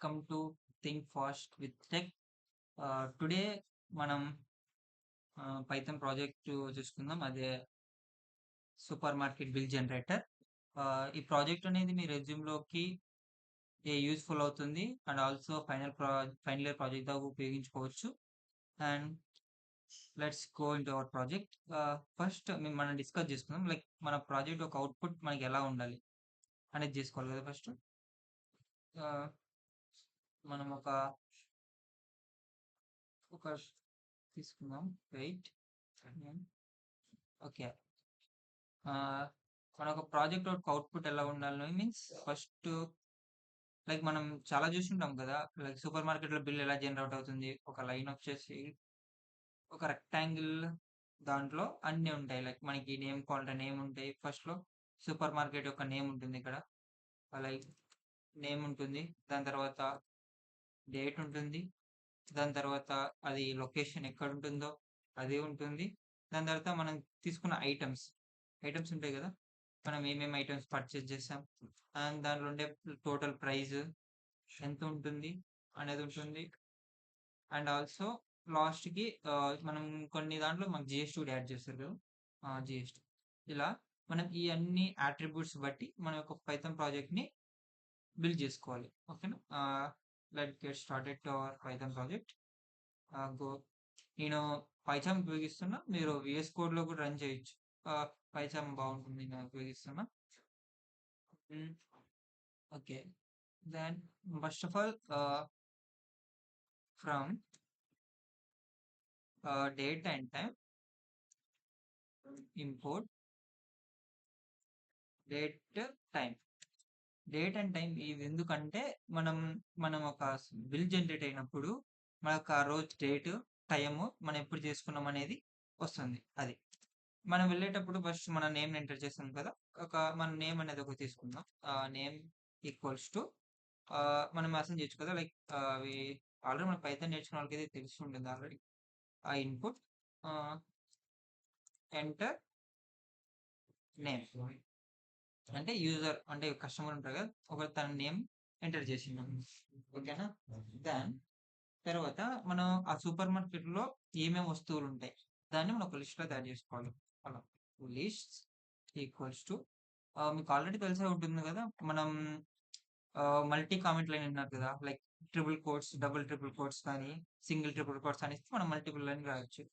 Welcome to think fast with tech. Today మనం Python project చూసుకుందాం. అదే సూపర్ మార్కెట్ బిల్ జనరేటర్. ఈ project అనేది మీ రెజ్యూమ్లోకి యూస్ఫుల్ అవుతుంది and also final year project దాకా ఉపయోగించుకోవచ్చు. And let's go into our project. First మనం డిస్కస్ చేసుకుందాం, లైక్ మన ప్రాజెక్ట్ ఒక అవుట్పుట్ మనకి ఎలా ఉండాలి అనేది చేసుకోవాలి కదా. ఫస్ట్ మనం ఒక తీసుకుందాం. వెయిట్. ఓకే. మన ఒక ప్రాజెక్ట్ ఒక అవుట్పుట్ ఎలా ఉండాలి మీన్స్ ఫస్ట్ లైక్ మనం చాలా చూస్తుంటాం కదా, లైక్ సూపర్ మార్కెట్లో బిల్ ఎలా జనరేట్ అవుతుంది. ఒక లైన్ వచ్చేసి ఒక రెక్టాంగిల్, దాంట్లో అన్నీ ఉంటాయి. లైక్ మనకి నేమ్ కావాలంటే నేమ్ ఉంటాయి. ఫస్ట్లో సూపర్ మార్కెట్ యొక్క నేమ్ ఉంటుంది. ఇక్కడ లైక్ నేమ్ ఉంటుంది, దాని తర్వాత డేట్ ఉంటుంది, దాని తర్వాత అది లొకేషన్ ఎక్కడ ఉంటుందో అది ఉంటుంది. దాని తర్వాత మనం తీసుకున్న ఐటమ్స్ ఉంటాయి కదా, మనం ఏమేమి ఐటమ్స్ పర్చేస్ చేసాం అండ్ దాంట్లో ఉండే టోటల్ ప్రైస్ ఎంత ఉంటుంది అనేది ఉంటుంది. అండ్ ఆల్సో లాస్ట్కి మనం కొన్ని దాంట్లో మనకు జిఎస్టీ కూడా యాడ్ చేస్తారు కదా, జిఎస్టీ. ఇలా మనం ఈ అన్ని అట్రిబ్యూట్స్ బట్టి మన యొక్క పైథాన్ ప్రాజెక్ట్ని బిల్డ్ చేసుకోవాలి. ఓకేనా. Let get started to our Python project. Go. నేను పైథాన్ ఉపయోగిస్తున్నా, మీరు విఎస్ కోడ్లో కూడా రన్ చేయొచ్చు. పైథాన్ బాగుంటుంది, నేను ఉపయోగిస్తున్నా. Okay. Then first of all from date and time import date time. Date and time ఇది ఎందుకంటే మనం ఒక బిల్ జనరేట్ అయినప్పుడు మనకు ఆ రోజు డేట్ టైము మనం ఎప్పుడు చేసుకున్నాం అనేది వస్తుంది. అది మనం వెళ్ళేటప్పుడు ఫస్ట్ మన నేమ్ ఎంటర్ చేస్తాం కదా, మన నేమ్ అనేది ఒకటి తీసుకుందాం. నేమ్ ఈక్వల్స్ టు మనం అసలు చేయొచ్చు కదా, లైక్ అవి ఆల్రెడీ మన పైథాన్ నేర్చుకున్న వాళ్ళకి అయితే తెలిసి ఉంటుంది ఆల్రెడీ. ఆ ఇన్పుట్ ఎంటర్ నేమ్ అంటే యూజర్ అంటే కస్టమర్ ఉంటారు కదా, ఒక తన నేమ్ ఎంటర్ చేసిండు. ఓకేనా. దాని తర్వాత మనం ఆ సూపర్ మార్కెట్లో ఏమేమి వస్తువులు ఉంటాయి దాన్ని మనం ఒక లిస్ట్లో తయారు చేసుకోవాలి. అలా లిస్ట్ ఈక్వల్స్ టు మీకు ఆల్రెడీ తెలిసే ఉంటుంది కదా, మనం మల్టీ కామెంట్ లైన్ ఉన్నారు కదా, like triple quotes, double triple quotes కానీ సింగిల్ ట్రిపుల్ కోట్స్ అని మనం మల్టిపుల్ లైన్ రాయొచ్చు.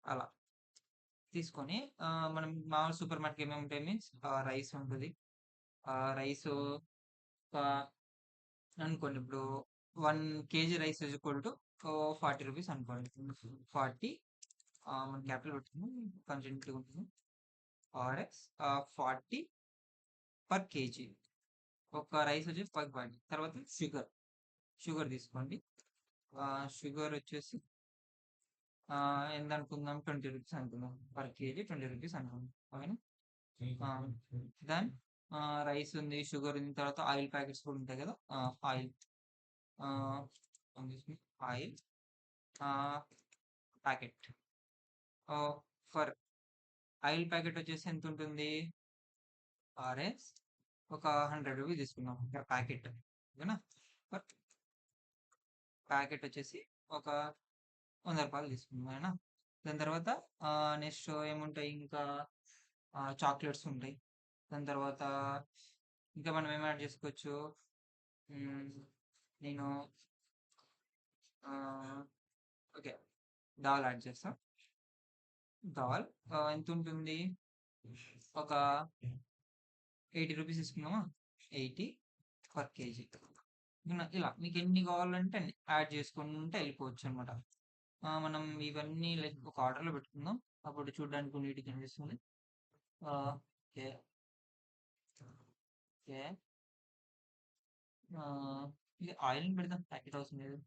అలా తీసుకొని మనం మామూలు సూపర్ మార్కెట్ ఏమేమి ఉంటాయి మీన్స్ రైస్ ఉంటుంది. రైస్ అనుకోండి, ఇప్పుడు 1 kg rice equal to 40 rupees అనుకోండి. 40 మన క్యాపిటల్ పెట్టుకుని కొంచెం ఉంటుంది. RX 40 per KG. ఒక రైస్ వచ్చేసి 40. తర్వాత షుగర్ తీసుకోండి. షుగర్ వచ్చేసి ఎంత అనుకుందాం, 20 రూపీస్ అనుకుందాం. పర్ కేజీ 20 రూపీస్ అనుకుందాం. ఓకేనా. దెన్ రైస్ ఉంది, షుగర్ ఉంది, తర్వాత ఆయిల్ ప్యాకెట్స్ కూడా ఉంటాయి కదా. Oil oil packet for oil packet వచ్చేసి ఎంత ఉంటుంది, ఆర్ఎస్ ఒక 100 రూపీస్ తీసుకున్నాం ప్యాకెట్. ఓకేనా. బట్ ప్యాకెట్ వచ్చేసి ఒక 100 రూపాయలు తీసుకున్నాం. అయినా దాని తర్వాత నెక్స్ట్ ఏముంటాయి, ఇంకా చాక్లెట్స్ ఉంటాయి. దాని తర్వాత ఇంకా మనం ఏం యాడ్ చేసుకోవచ్చు, నేను ఓకే దాల్ యాడ్ చేస్తాం. దాల్ ఎంత ఉంటుంది, ఒక 80 రూపీస్ తీసుకున్నామా, 80 పర్ కేజీ. ఇలా మీకు ఎన్ని కావాలంటే అన్ని యాడ్ చేసుకుంటే వెళ్ళిపోవచ్చు అనమాట. మనం ఇవన్నీ లైక్ ఒక ఆర్డర్లో పెట్టుకుందాం, అప్పుడు చూడడానికి నీట్గా కనిపిస్తుంది. ఓకే. ఓకే. ఇది ఆయిల్ పెడదాం, ప్యాకెట్ అవసరం లేదు,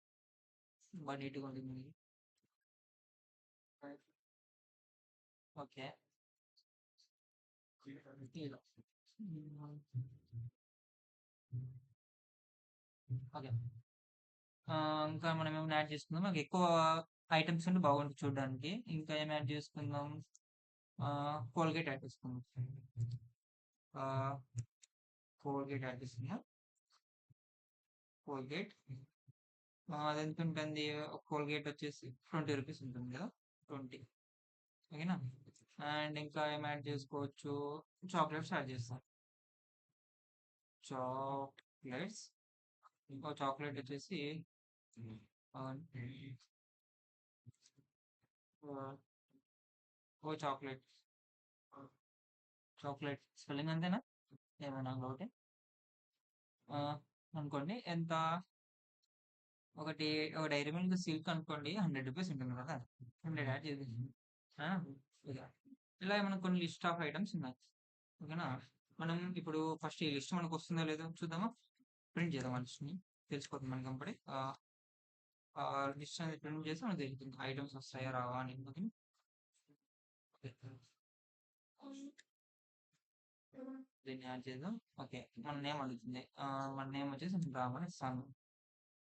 బాగా నీట్గా ఉంటుంది. ఓకే. ఇలా ఓకే. ఇంకా మనం ఏమైనా యాడ్ చేసుకుందాం, మాకు ఎక్కువ ఐటమ్స్ ఉంటే బాగుంటుంది చూడడానికి. ఇంకా ఏం యాడ్ చేసుకుందాం, కోల్గేట్ యాడ్ చేసుకుందాం. కోల్గేట్ యాడ్ చేసుకుందాం. కోల్గేట్ అదెంతుంటుంది? ఒక కోల్‌గేట్ వచ్చేసి రూ. 20 ఉంటుంది గదా! 20 ఓకేనా? అండ్ ఇంకా ఏం యాడ్ చేసుకోవచ్చు? చాక్లెట్స్ యాడ్ చేస్తా. చాక్లెట్స్ ఇంకో చాక్లెట్ వచ్చేసి ఆహ్, ఆహ్, ఓ చాక్లెట్, చాక్లెట్ స్పెల్లింగ్ అంతేనా? ఏమైనా డౌటే? ఆహ్, అనుకోండి ఎంత ఒకటి ఒక డైరీ మిల్క్ సిల్క్ అనుకోండి రూ. 100 ఉంటుంది కదా! 100 యాడ్ చేసేసి ఆ! ఇలా. ఇలా మనకు కొన్ని లిస్ట్ ఆఫ్ ఐటెమ్స్ ఉన్నాయి. ఓకేనా? మనం ఇప్పుడు ఫస్ట్ ఈ లిస్ట్ మనకొస్తుందో లేదో చూద్దామా? ప్రింట్ చేద్దాం ఆ లిస్ట్‌ని. తెలిసిపోతుంది మనకెంబడే. లిస్ట్ అనేది ప్రింట్ చేసి మనకు తెలుస్తుంది. ఐటెమ్స్ వస్తాయా? రావా? అని. ఓకేనా? దీన్ని యాడ్ చేద్దాం. ఓకే. మన నేమ్ అడుగుతుంది. మన నేమ్ వచ్చేసి రామ్ అని ఇస్తాను.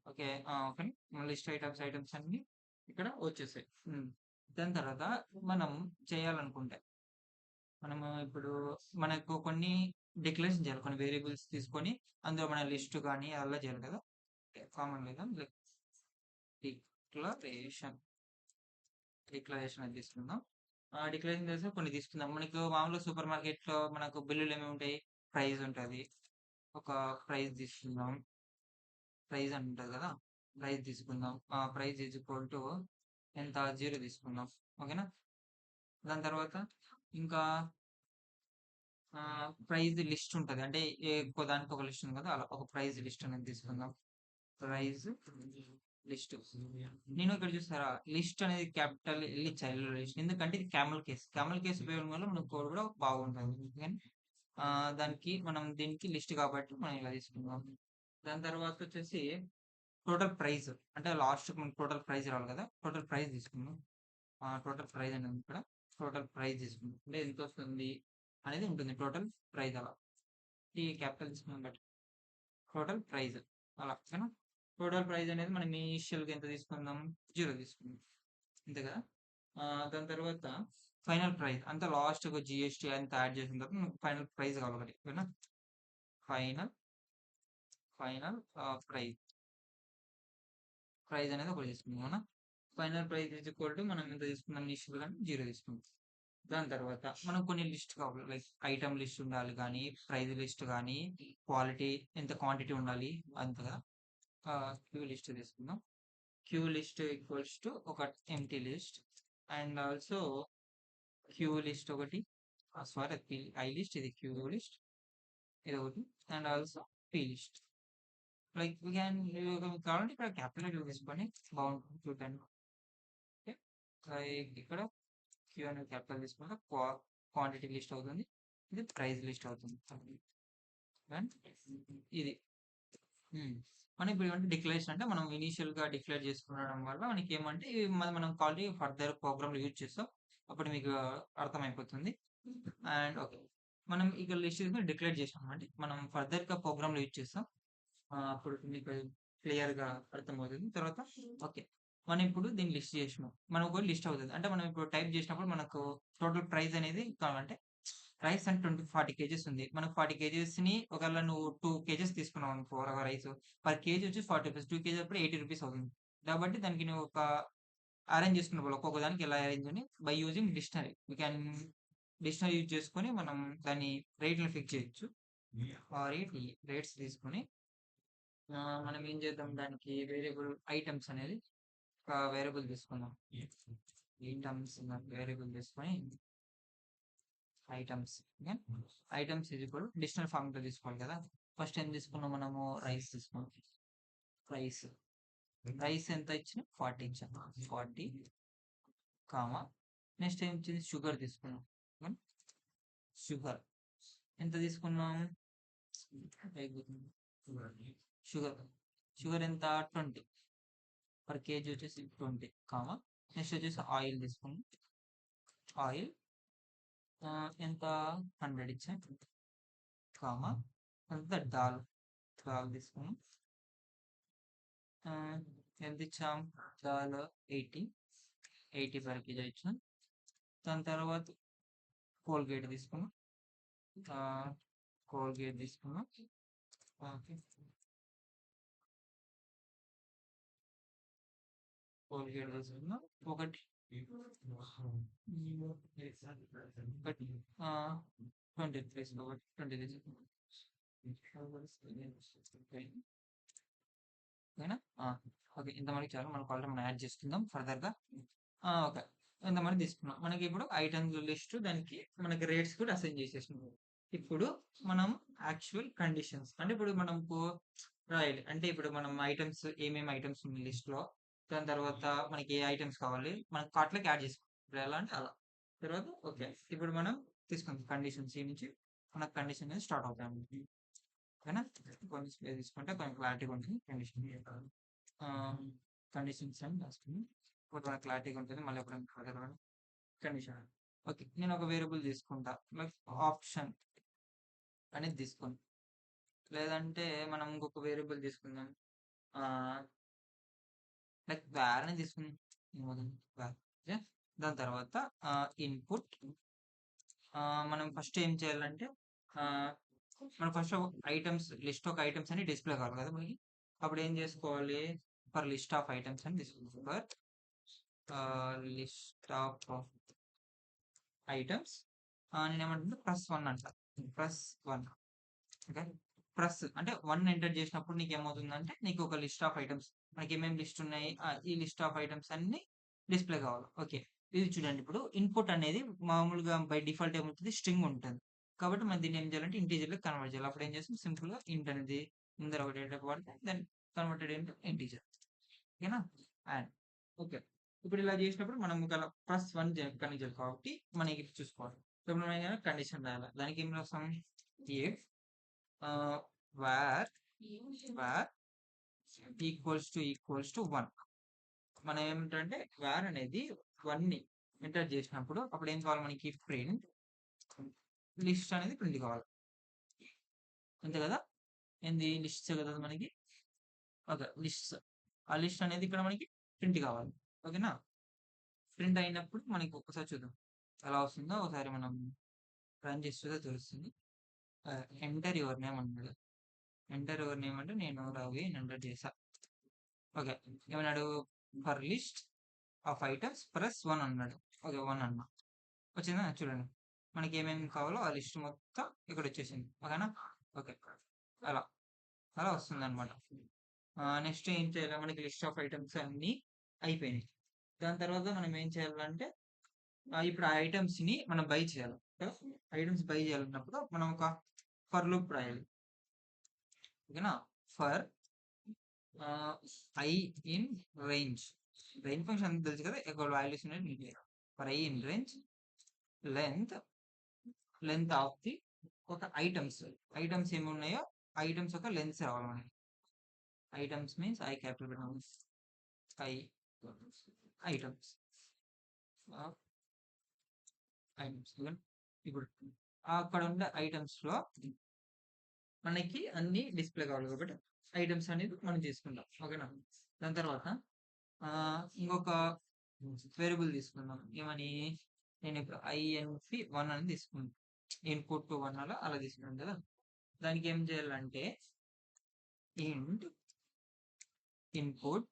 ఓకే. ఓకే. మన లిస్ట్ ఐటెమ్స్ అన్నీ ఇక్కడ వచ్చేసాయి. దాని తర్వాత మనం చేయాలనుకుంటే, మనము ఇప్పుడు మనకు కొన్ని డిక్లరేషన్ చేయాలి. కొన్ని వేరియబుల్స్ తీసుకొని అందులో మన లిస్ట్ గాని అలా చేయాలి కదా! కామన్ లేదా లైక్ డిక్లరేషన్, డిక్లరేషన్ అది తీసుకుందాం. డిక్లరేషన్ చేసి కొన్ని తీసుకుందాం. మనకు మామూలుగా సూపర్ మార్కెట్‌లో మనకు బిల్లులు ఏమేమి ఉంటాయి? ప్రైస్ ఉంటది. ఒక ప్రైస్ తీసుకుందాం. ప్రైస్ అని ఉంటది కదా! ప్రైస్ తీసుకుందాం. ప్రైస్ ఈజ్ ఈక్వల్ టు ఎంత 0 తీసుకుందాం. ఓకేనా? దాని తర్వాత ఇంకా ప్రైస్ లిస్ట్ ఉంటది. అంటే ఒక్కో దానికి ఒక లిస్ట్ ఉంది కదా! అలా ఒక ప్రైస్ లిస్ట్ అనేది తీసుకుందాం. Price list. నేను ఇక్కడ చూసారా లిస్ట్ అనేది క్యాపిటల్ ఎల్ ఇచ్చా. L list. ఎందుకంటే ఇది క్యామెల్ కేస్. క్యామెల్ కేస్ ఉపయోగం వల్ల మన కోడ్ కూడా బాగుంటది. అందుకని దానికి మనం దీనికి లిస్ట్ కాబట్టి మనం ఇలా తీసుకుందాం. దాని తర్వాత వచ్చేసి టోటల్ ప్రైస్ అంటే లాస్ట్‌కి మనకు టోటల్ ప్రైస్ రావాలి కదా! టోటల్ ప్రైస్ తీసుకుందాం. టోటల్ ప్రైస్ అనేది ఉంది ఇక్కడ. టోటల్ ప్రైస్ తీసుకుందాం. అంటే ఎంతొస్తుంది అనేది ఉంటుంది. టోటల్ ప్రైస్ అలా. ఈ క్యాపిటల్ తీసుకున్నాం బట్టి టోటల్ ప్రైస్ అలా. ఓకేనా? టోటల్ ప్రైస్ అనేది మనం ఇనీషియల్‌గా ఎంత తీసుకుందాం? 0 తీసుకుందాం. అంతే కదా! దాని తర్వాత ఫైనల్ ప్రైస్ అంతా లాస్ట్‌గా జీఎస్టీ అంతా యాడ్ చేసిన తర్వాత మనకు ఫైనల్ ప్రైస్ కావాలి ఒకటి. ఓకేనా? Final, final price. ప్రైస్ అనేది ఒకటి తీసుకుందాం. అవునా? Final price is equal to మనం ఎంత తీసుకున్నాం ఇనీషియల్‌గా అంటే 0 తీసుకున్నాం. దాని తర్వాత మనకు కొన్ని లిస్ట్ కావాలి. లైక్ ఐటెమ్ లిస్ట్ ఉండాలి గానీ, ప్రైస్ లిస్ట్ గానీ, క్వాలిటీ ఎంత క్వాంటిటీ ఉండాలి అంతగా. క్యూ లిస్ట్ తీసుకుందాం. క్యూ లిస్ట్ ఈక్వల్స్ టు ఒక empty list and also Q list ఒకటి. సారీ పి ఐ లిస్ట్ ఇది క్యూ లిస్ట్ ఇదొకటి and also P list. Like we can కావాలంటే ఇక్కడ క్యాపిటల్ లెటర్ తీసుకొని బాగుంటుంది చూడడానికి. ఓకే. లైక్ ఇక్కడ క్యూ అనేది క్యాపిటల్ తీసుకుంటే క్వాంటిటీ లిస్ట్ అవుతుంది. ఇది ప్రైస్ లిస్ట్ అవుతుంది. అండ్ ఇది మనం ఇప్పుడు ఏమంటే డిక్లరేషన్ అంటే మనం ఇనీషియల్‌గా డిక్లేర్ చేసుకునడం వల్ల మనకేమంటే ఇవి మనం ఆల్రెడీ ఫర్దర్ ప్రోగ్రామ్‌లో యూజ్ చేస్తాం. అప్పుడు మీకు అర్థమైపోతుంది. And okay. మనం ఇక లిస్ట్ తీసుకొని డిక్లేర్ చేసాం. అంటే మనం ఫర్దర్‌గా ప్రోగ్రామ్‌లో యూజ్ చేస్తాం. అప్పుడు మీకు క్లియర్‌గా అర్థమవుతుంది. తర్వాత ఓకే. మనం ఇప్పుడు దీన్ని లిస్ట్ చేసినాం. మనకు కూడా లిస్ట్ అవుతది. అంటే మనం ఇప్పుడు టైప్ చేసినప్పుడు మనకు టోటల్ ప్రైస్ అనేది కావాలంటే రైస్ అంటే 40 కేజెస్ ఉంది. మనకు 40 కేజెస్‌ని ఒకవేళ నువ్వు 2 కేజెస్ తీసుకున్నావనుకో రైస్ పర్ కేజీ వచ్చేసి రూ. 40 2 కేజీ అప్పుడు రూ. 80 అవుతుంది. కాబట్టి దానికి నువ్వు ఒక అరేంజ్ చేసుకున్నప్పుడు ఒక్కొక్క దానికి ఎలా అరేంజ్ అని by using dictionary. We can dictionary use చేసుకొని మనం దాని రేట్‌లని ఫిక్స్ చేయొచ్చు. ఆ రేట్స్ తీసుకొని మనం ఏం చేద్దాం దానికి వేరియబుల్ ఐటెమ్స్ అనేది ఒక వేరియబుల్ తీసుకుందాం. ఐటెమ్స్ వేరియబుల్ తీసుకొని items okay. Items is equal dictionary ఫార్మాట్‌లో తీసుకోవాలి కదా! ఫస్ట్ ఏం తీసుకున్నాం మనము రైస్ తీసుకున్నాం. రైస్. రైస్ ఎంత ఇచ్చినాం? 40 ఇచ్చాం. 40 కామా నెక్స్ట్ ఏం వచ్చింది? షుగర్ తీసుకున్నాం. ఓకే. షుగర్ ఎంత తీసుకున్నాం? షుగర్. షుగర్ ఎంత? 20 పర్ కేజీ వచ్చేసి 20 కామా నెక్స్ట్ వచ్చేసి ఆయిల్ తీసుకున్నాం. ఆయిల్ ఎంత? 100 ఇచ్చాం. కామా ఎంత? దాల్ తీసుకున్నాం. ఎంత ఇచ్చాం? దాల్ 80, 80 పర్ కేజీ ఇచ్చాం. దాని తర్వాత కోల్గేట్ తీసుకున్నాం. కోల్గేట్ తీసుకున్నాం. ఓకే. కోల్గేట్ తీసుకుందాం. ఒకటి ఒకటి 20 తీసుకోవాలి. 20 తీసుకుందాం. ఓకేనా? ఓకే. ఇంతమందికి చాలు. మన కాలర్ మనం యాడ్ చేసుకుందాం ఫర్దర్‌గా. ఓకే. ఇంతమంది తీసుకున్నాం. మనకి ఇప్పుడు ఐటెమ్స్ లిస్ట్ దానికి మనకి రేట్స్ కూడా అసైన్ చేసేసినాం. ఇప్పుడు మనం యాక్చువల్ కండిషన్స్ అంటే ఇప్పుడు మనకు రాయాలి. అంటే ఇప్పుడు మనం ఐటెమ్స్ ఏమేమి ఐటెమ్స్ ఉన్నాయి లిస్ట్‌లో. దాని తర్వాత మనకి ఏ ఐటెమ్స్ కావాలి మన కార్ట్‌లోకి యాడ్ చేసుకోవాలి. ఇప్పుడు ఎలా అంటే అలా. తర్వాత ఓకే. ఇప్పుడు మనం తీసుకుందాం కండిషన్స్ ఈ నుంచి మన కండిషన్ అనేది స్టార్ట్ అవుతాయి. ఓకేనా? కొంచెం స్పేస్ తీసుకుంటే కొంచెం క్లారిటీగా ఉంటుంది కండిషన్. కండిషన్స్ అని రాసుకుని కొంచెం క్లారిటీగా ఉంటుంది. మళ్ళీ ఎప్పుడైనా కండిషన్. ఓకే. నేను ఒక వేరియబుల్ తీసుకుంటా. లైక్ ఆప్షన్ అనేది తీసుకోండి. లేదంటే మనం ఇంకొక వేరియబుల్ తీసుకుందాం. లైక్ var అని తీసుకుందాం. var. ఓకే. దాని తర్వాత ఇన్పుట్ మనం ఫస్ట్ ఏం చేయాలంటే మనం first items list of items అని డిస్ప్లే కావాలి కదా మనకి. అప్పుడు ఏం చేసుకోవాలి? ఫర్ లిస్ట్ ఆఫ్ ఐటమ్స్ అని తీసుకుంటాం. ఫర్ లిస్ట్ ఆఫ్ ఐటమ్స్ నేనేమంటున్నా +1 అంట. +1 ఓకే. ప్లస్ అంటే 1 ఎంటర్ చేసినప్పుడు నీకు ఏమవుతుందంటే నీకు ఒక లిస్ట్ ఆఫ్ ఐటమ్స్ మనకి ఏమేమి లిస్ట్ ఉన్నాయి ఈ లిస్ట్ ఆఫ్ ఐటమ్స్ అన్ని డిస్ప్లే కావాలి. ఓకే. ఇది చూడండి ఇప్పుడు ఇన్పుట్ అనేది మామూలుగా బై డిఫాల్ట్ ఏమవుతుంది స్ట్రింగ్ ఉంటుంది. కాబట్టి మనం దీన్ని ఏం చేయాలంటే ఇంటీజర్‌లోకి కన్వర్ట్ చేయాలి. అప్పుడు ఏం చేస్తాం సింపుల్‌గా ఇంట్ అనేది ముందర ఒక డేటా వాడితే దెన్ కన్వర్టెడ్ ఇంటూ ఇంటీజర్. ఓకేనా? And okay. ఇప్పుడు ఇలా చేసినప్పుడు మనం ఒక +1 కనిజాలి కాబట్టి మనకి చూసుకోవాలి. ఇప్పుడు మనం ఏం చేయాలి కండిషన్ రాయాలి. దానికి ఏం రాస్తాం? ఇఫ్ var ఈక్వల్స్ టు 1 మనం ఏమిటంటే var అనేది 1ని ఎంటర్ చేసినప్పుడు అప్పుడు ఏం కావాలి మనకి ప్రింట్ లిస్ట్ అనేది ప్రింట్ కావాలి. అంతే కదా? ఏంది లిస్ట్ కదా మనకి. ఓకే. లిస్ట్ ఆ లిస్ట్ అనేది ఇక్కడ మనకి ప్రింట్ కావాలి. ఓకేనా? ప్రింట్ అయినప్పుడు మనకి ఒక్కసారి చూద్దాం ఎలా వస్తుందో. ఒకసారి మనం రన్ చేస్తే తెలుస్తుంది. ఎంటర్ యువర్ నేమ్ అన్నాడు. ఎంటర్ యువర్ నేమ్ అంటే నేను రవి ఎంటర్ చేసా. ఓకే. ఏమన్నాడు? ఫర్ లిస్ట్ ఆఫ్ ఐటమ్స్ +1 అన్నాడు. ఓకే. 1 అన్నా. వచ్చిందా? చూడండి. మనకి ఏమేమి కావాలో ఆ లిస్ట్ మొత్తం ఇక్కడ వచ్చేసింది. ఓకేనా? ఓకే. అలా అలా వస్తుందన్నమాట. నెక్స్ట్ ఏం చేయాలి? మనకి లిస్ట్ ఆఫ్ ఐటమ్స్ అన్నీ అయిపోయినాయి. దాని తర్వాత మనం ఏం చేయాలంటే ఇప్పుడు ఆ ఐటమ్స్‌ని మనం బై చేయాలి. ఐటమ్స్ బై చేయాలన్నప్పుడు మనం ఒక ఫర్ లూప్ రాయాలి. ఓకేనా? For I in range. Range function అంతా తెలుసు కదా. ఎక్కువ వాల్యూస్ ఉన్నాయి. For I in range length of the ఒక ఐటమ్స్ ఏమి ఉన్నాయో ఐటమ్స్ ఒక లెంత్ రావాలి మనకి. ఐటమ్స్ మీన్స్ ఐ క్యాపిటల్ పెట్టాము. ఐ ఐటమ్స్ ఇప్పుడు అక్కడ ఉండే ఐటమ్స్ లో మనకి అన్ని డిస్ప్లే కావాలి కాబట్టి ఐటమ్స్ అనేది మనం తీసుకుంటాం. ఓకేనా? దాని తర్వాత ఇంకొక వేరియబుల్ తీసుకుందాం. ఏమని నేను ఇప్పుడు INP1 అని తీసుకున్నాను. ఇన్పుట్ 1 అలా తీసుకున్నాను కదా. దానికి ఏం చేయాలంటే ఇంట్ ఇన్పుట్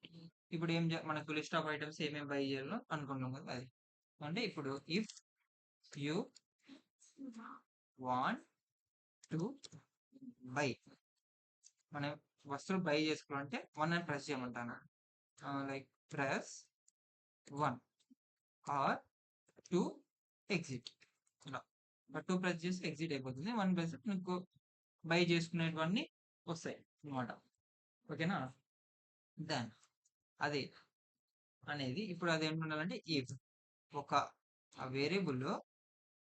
ఇప్పుడు మనకు లిస్ట్ ఆఫ్ ఐటమ్స్ ఏమేమి బై చేయాలో అనుకున్నాం కదా. అది అంటే ఇప్పుడు if you want to buy మనం వస్తువులు బై చేసుకోవాలంటే 1 అని ప్రెస్ చేయమంటాను. Like press 1 or 2 exit. ఇలా 2 ప్రెస్ చేసి ఎగ్జిట్ అయిపోతుంది. 1 ప్రెస్ మీకు బై చేసుకునేటివన్నీ వస్తాయి అన్నమాట. ఓకేనా? దెన్ అది అనేది ఇప్పుడు అది ఏమంటారంటే ఇఫ్ ఒక వేరియబుల్లో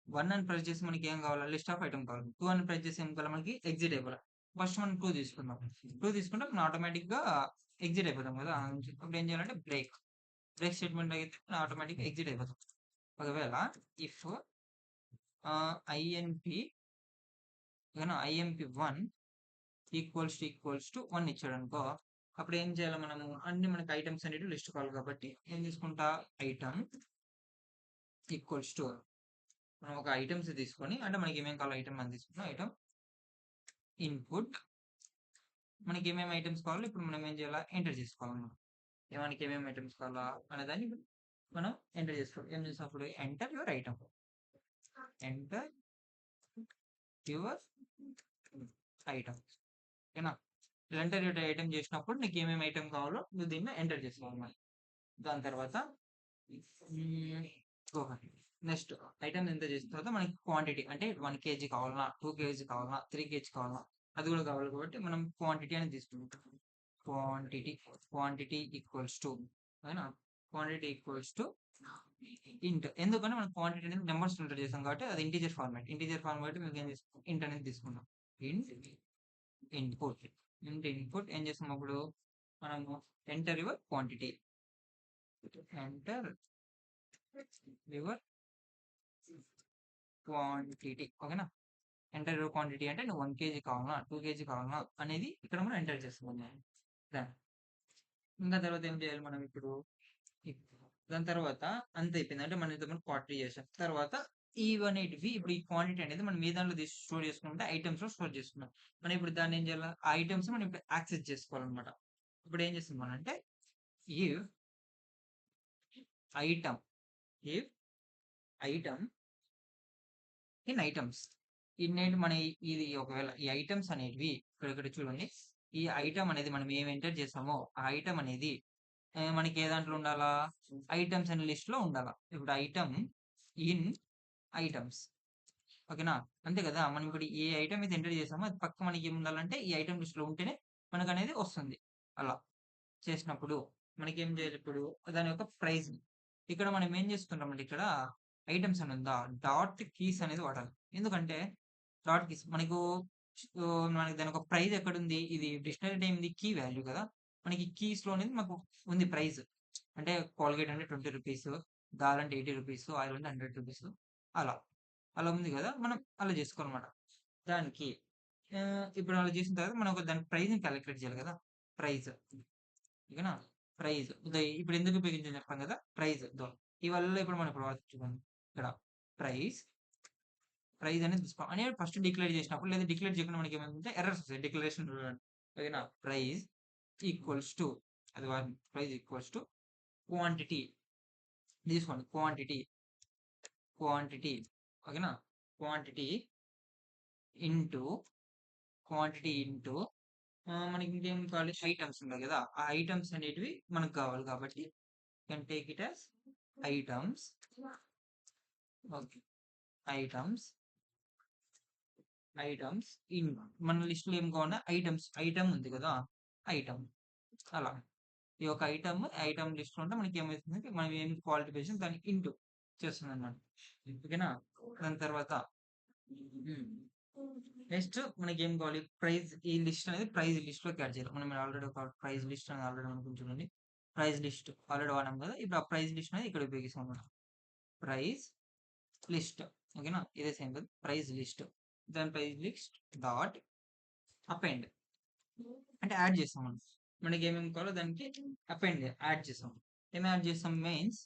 1 అని ప్రెస్ చేసి మనకి ఏం కావాలి? లిస్ట్ ఆఫ్ ఐటమ్ కావాలి. 2 అని ప్రెస్ చేసి ఏం కావాలి? మనకి ఎగ్జిట్ అయిపోవాలి. ఫస్ట్ మనం 2 తీసుకుందాం. 2 తీసుకుంటే మనం ఆటోమేటిక్గా ఎగ్జిట్ అయిపోతాం కదా. అప్పుడు ఏం చేయాలంటే బ్రేక్ స్టేట్మెంట్ అయితే ఆటోమేటిక్గా ఎగ్జిట్ అయిపోతాం. ఒకవేళ ఇఫ్ IMP1 ఈక్వల్స్ టు 1 ఇచ్చాడు అనుకో అప్పుడు ఏం చేయాలి? మనము అన్ని మనకి ఐటమ్స్ అనేవి లిస్ట్ కావాలి కాబట్టి ఏం తీసుకుంటా ఐటమ్ ఈక్వల్స్ టు మనం ఒక ఐటమ్స్ తీసుకొని అంటే మనకి ఏమేమి కావాలి ఐటమ్ అని తీసుకున్నాం. ఐటమ్ ఇన్పుట్ మనకి ఏమేమి ఐటమ్స్ కావాలో ఇప్పుడు మనం ఏం చేయాలి? ఎంటర్ చేసుకోవాలి. మనకి ఏమేమి ఐటమ్స్ కావాలా అనే దాన్ని మనం ఎంటర్ చేసుకోవాలి. ఏం చేసినప్పుడు enter your item, enter your item. ఓకేనా? ఎంటర్ యువర్ ఐటమ్ చేసినప్పుడు నీకు ఏమేమి ఐటమ్ కావాలో నువ్వు దీన్ని ఎంటర్ చేసుకోవాలి. దాని తర్వాత నెక్స్ట్ ఐటమ్ ఎంత చేసిన తర్వాత మనకి క్వాంటిటీ అంటే 1 kg కావాలన్నా, 2 kg కావాలన్నా, 3 kg కావాలన్నా అది కూడా కావాలి కాబట్టి మనం క్వాంటిటీ అనేది తీసుకుంటాం. క్వాంటిటీ ఈక్వల్స్ టు ఓకేనా, క్వాంటిటీ ఈక్వల్స్ టు ఇంట్. ఎందుకంటే మనం క్వాంటిటీ అనేది నెంబర్స్ ఎంటర్ చేస్తాం కాబట్టి అది ఇంటీజర్ ఫార్మాట్. మీకు ఏం తీసుకుంటాం, ఇంట్ అనేది తీసుకుంటాం. ఇన్పుట్ ఏం చేస్తాం అప్పుడు మనము enter your quantity, enter your quantity. ఓకేనా? ఎంటర్ యువర్ క్వాంటిటీ అంటే నువ్వు 1 kg కావాలన్నా, 2 kg కావాలన్నా అనేది ఇక్కడ మనం ఎంటర్ చేస్తున్నాం. ఇంకా తర్వాత ఏం చేయాలి మనం ఇప్పుడు, దాని తర్వాత అంత అయిపోయింది అంటే మనం క్వాంటిటీ చేసాం. తర్వాత ఇవన్నిటివి ఇప్పుడు ఈ క్వాంటిటీ అనేది మనం ఏ దాంట్లో స్టోర్ చేసుకుంటే ఐటమ్స్ లో స్టోర్ చేసుకున్నాం. మనం ఇప్పుడు దాన్ని ఏం చేయాలి, ఆ ఐటమ్స్ మనం ఇప్పుడు యాక్సెస్ చేసుకోవాలన్నమాట. ఇప్పుడు ఏం చేస్తాం మనం అంటే ఇఫ్ ఐటమ్ ఇన్ ఐటమ్స్ ఇన్నేటి మన ఇది ఒకవేళ ఈ ఐటమ్స్ అనేటివి ఇక్కడ చూడండి, ఈ ఐటమ్ అనేది మనం ఏం ఎంటర్ చేసామో ఆ ఐటమ్ అనేది మనకి ఏ దాంట్లో ఉండాలా, ఐటమ్స్ అనే లిస్ట్ లో ఉండాలా. ఇప్పుడు ఐటమ్ ఇన్ ఐటమ్స్. ఓకేనా? అంతే కదా, మనం ఇప్పుడు ఏ ఐటమ్ అయితే ఎంటర్ చేసామో అది పక్క మనకి ఏమి ఉండాలంటే ఈ ఐటమ్ లిస్ట్ లో ఉంటేనే మనకు అనేది వస్తుంది. అలా చేసినప్పుడు మనకి ఏం చేయాలి, ఇప్పుడు దాని యొక్క ప్రైస్ ఇక్కడ మనం ఏం చేసుకుంటామంటే ఇక్కడ ఐటమ్స్ అని ఉందా, డాట్ కీస్ అనేది వాడాలి. ఎందుకంటే డాట్ కీస్ మనకి దాని ఒక ప్రైస్ ఎక్కడుంది, ఇది డిక్షనరీ టైం కీ వాల్యూ కదా, మనకి కీస్ లో అనేది మాకు ఉంది ప్రైస్. అంటే కోల్గేట్ అంటే 20 రూపీస్, దాల్ అంటే 80 రూపీస్, ఆయిల్ అంటే 100 రూపీస్, అలా అలా ఉంది కదా, మనం అలా చేసుకోవాలన్నమాట. దానికి ఇప్పుడు అలా చేసిన తర్వాత మనం దాని ప్రైస్ ని క్యాలిక్యులేట్ చేయాలి కదా, ప్రైస్. ఓకేనా? ప్రైజ్ ఇప్పుడు ఎందుకు ఉపయోగించాలని చెప్పాం కదా, ప్రైజ్ ఇవల్ల ఇప్పుడు మనం ఇప్పుడు చూడండి ఇక్కడ ప్రైస్ అనేది తీసుకోవాలి అని ఫస్ట్ డిక్లేర్ చేసినప్పుడు, లేదా డిక్లేర్ చేయకుండా మనకి ఏమైందంటే ఎర్రర్స్ వస్తాయి డిక్లరేషన్. ఓకేనా? ప్రైస్ ఈక్వల్స్ టు అది ప్రైస్ ఈక్వల్స్ టు క్వాంటిటీ తీసుకోండి, క్వాంటిటీ. ఓకేనా? క్వాంటిటీ ఇంటూ మనకి ఇంకేం కావాలి, ఐటమ్స్ ఉన్నాయి కదా, ఆ ఐటమ్స్ అనేటివి మనకు కావాలి కాబట్టి can take it as items. Okay, items in మన లిస్ట్ లో ఏం కావాలన్నా ఐటమ్ ఉంది కదా, ఐటమ్. అలా ఈ యొక్క ఐటమ్ లిస్ట్ లో ఉంటే మనకి ఏమవుతుంది, మనం ఏం క్వాలిఫికేషన్ దాన్ని ఇంటూ చేస్తుంది అనమాట. ఓకేనా? దాని తర్వాత నెక్స్ట్ మనకి ఏం కావాలి, ప్రైస్. ఈ లిస్ట్ అనేది ప్రైస్ లిస్ట్ లోకి యాడ్ చేయాలి. మనం ఆల్రెడీ ఒక ప్రైస్ లిస్ట్ అనేది ఆల్రెడీ అనుకుంటుంది, ప్రైస్ లిస్ట్ ఆల్రెడీ వాడాం కదా, ఇప్పుడు ఆ ప్రైస్ లిస్ట్ అనేది ఇక్కడ ఉపయోగిస్తాం అనమాట. Price list. ఓకేనా? ఇదే సేమ్ కదా, ప్రైస్ లిస్ట్. దాని ప్రైస్ లిస్ట్ డాట్ అపెండ్ అంటే యాడ్ చేస్తాం మనం, మనకి ఏమేమి కావాలో దానికి అపెండ్ యాడ్ చేస్తాం. ఏం యాడ్ చేస్తాం, మీన్స్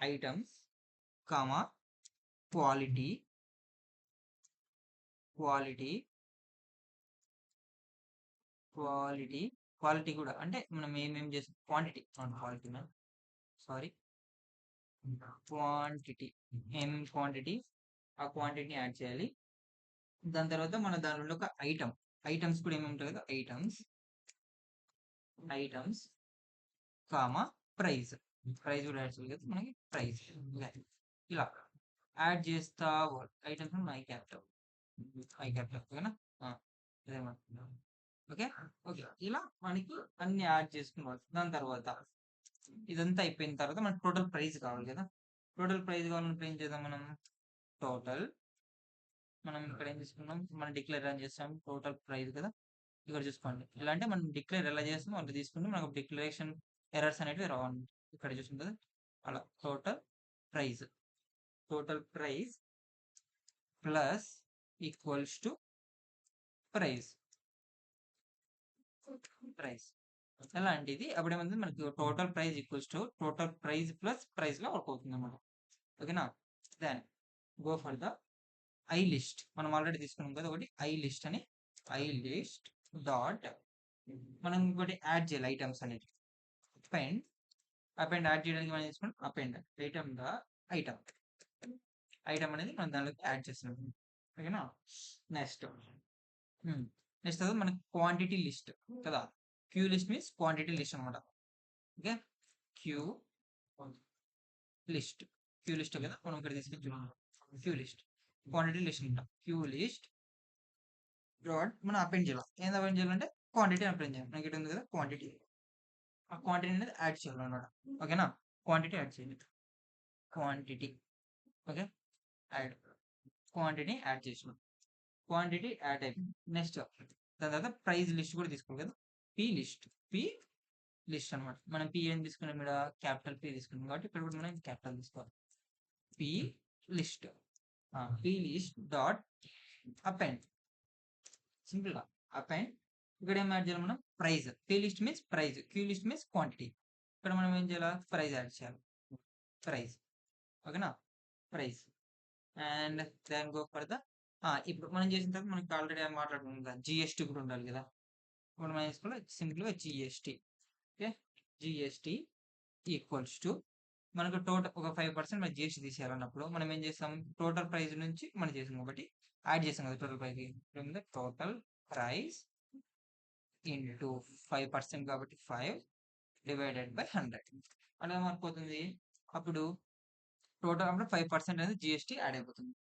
ఐటమ్స్ కామా క్వాలిటీ కూడా అంటే మనం ఏమేం చేస్తాం, క్వాంటిటీ క్వాంటిటీ ఆ క్వాంటిటీని యాడ్ చేయాలి. దాని తర్వాత మన దానిలో ఒక ఐటమ్స్ కూడా ఏమి ఉంటాయి కదా, ఐటమ్స్ కామా ప్రైస్ కూడా యాడ్ చేయాలి కదా మనకి, ప్రైస్. ఇలా యాడ్ చేస్తా ఐటమ్స్ ఐ క్యాపిటల్. ఓకేనా? ఓకే. ఇలా మనకి అన్ని యాడ్ చేసుకున్నాం. దాని తర్వాత ఇదంతా అయిపోయిన తర్వాత మనకి టోటల్ ప్రైస్ కావాలి కదా, టోటల్ ప్రైస్ కావాలంటే ఏం చేద్దాం, మనం ఇక్కడ ఏం తీసుకున్నాం, మనం డిక్లేర్ అని చేస్తాం టోటల్ ప్రైస్ కదా, ఇక్కడ చూసుకోండి. ఇలా అంటే మనం డిక్లేర్ ఎలా చేస్తామో అలా తీసుకుంటే మనకు డిక్లరేషన్ ఎర్రర్స్ అనేవి రావాలి. ఇక్కడ చూస్తుంది కదా, అలా total price plus equals to price ఎలాంటిది అప్పుడు ఏమైంది, మనకి total price equals to total price plus price గా వర్క్ అవుతుంది అన్నమాట. ఓకేనా? Then go for the I list. మనం ఆల్రెడీ తీసుకున్నాం కదా ఒకటి ఐ లిస్ట్ డాట్ మనం ఇంకోటి యాడ్ చేయాలి ఐటమ్స్ అనేవి. అపెండ్ యాడ్ చేయడానికి మనం చేసుకుంటాం append item the item. Item అనేది మనం దానిలోకి యాడ్ చేస్తున్నాం. ఓకేనా? నెక్స్ట్ నెక్స్ట్ తర్వాత మనకి క్వాంటిటీ లిస్ట్ కదా. Q list means quantity list అనమాట. Okay, Q list. Q list కదా మనం ఇక్కడ తీసుకొచ్చి క్యూ లిస్ట్ క్వాంటిటీ లిస్ట్ ఉంటాం. క్యూ లిస్ట్ డాట్ మనం అపెండ్ చేయాలి. ఏం అపెండ్ చేయాలంటే క్వాంటిటీ అపెండ్ చేయాలి. మనకి ఇక్కడ ఉంది కదా క్వాంటిటీ. ఆ క్వాంటిటీ అనేది యాడ్ చేయాలన్నమాట. ఓకేనా? క్వాంటిటీ యాడ్ చేయాలి. Quantity okay add quantity add చేసినాం. క్వాంటిటీ యాడ్ అయిపోయింది. నెక్స్ట్ దాని తర్వాత ప్రైస్ లిస్ట్ కూడా తీసుకోవాలి కదా. పి లిస్ట్ అనమాట. మనం పి ఏం తీసుకున్నాం ఇక్కడ క్యాపిటల్ పి తీసుకున్నాం కాబట్టి ఇక్కడ కూడా మనం క్యాపిటల్ తీసుకోవాలి. P list dot append. Simple గా అపెండ్. ఇక్కడ ఏం యాడ్ చేయాలి మనం price. P list means price, Q list means quantity. ఇక్కడ మనం ఏం చేయాలి ప్రైస్ యాడ్ చేయాలి. ప్రైస్ ఓకేనా, ప్రైస్. అండ్ దాని గో ఫర్ ద ఇప్పుడు మనం చేసిన తర్వాత మనకి ఆల్రెడీ మాట్లాడుకున్నాం కదా జిఎస్టీ కూడా ఉండాలి కదా. ఇప్పుడు మనం వేసుకోవాలి సింపుల్ గా GST. Okay, GST equals to మనకు టోటల్ ఒక 5% మన జిఎస్టీ తీసేయాలన్నప్పుడు మనం ఏం చేస్తాం టోటల్ ప్రైస్ నుంచి మనం చేసాం కాబట్టి యాడ్ చేసాం కదా total price. Total price into 5% కాబట్టి 5 డివైడెడ్ బై 100 అలా మారిపోతుంది. అప్పుడు టోటల్ అప్పుడు 5% అనేది జిఎస్టీ యాడ్ అయిపోతుంది.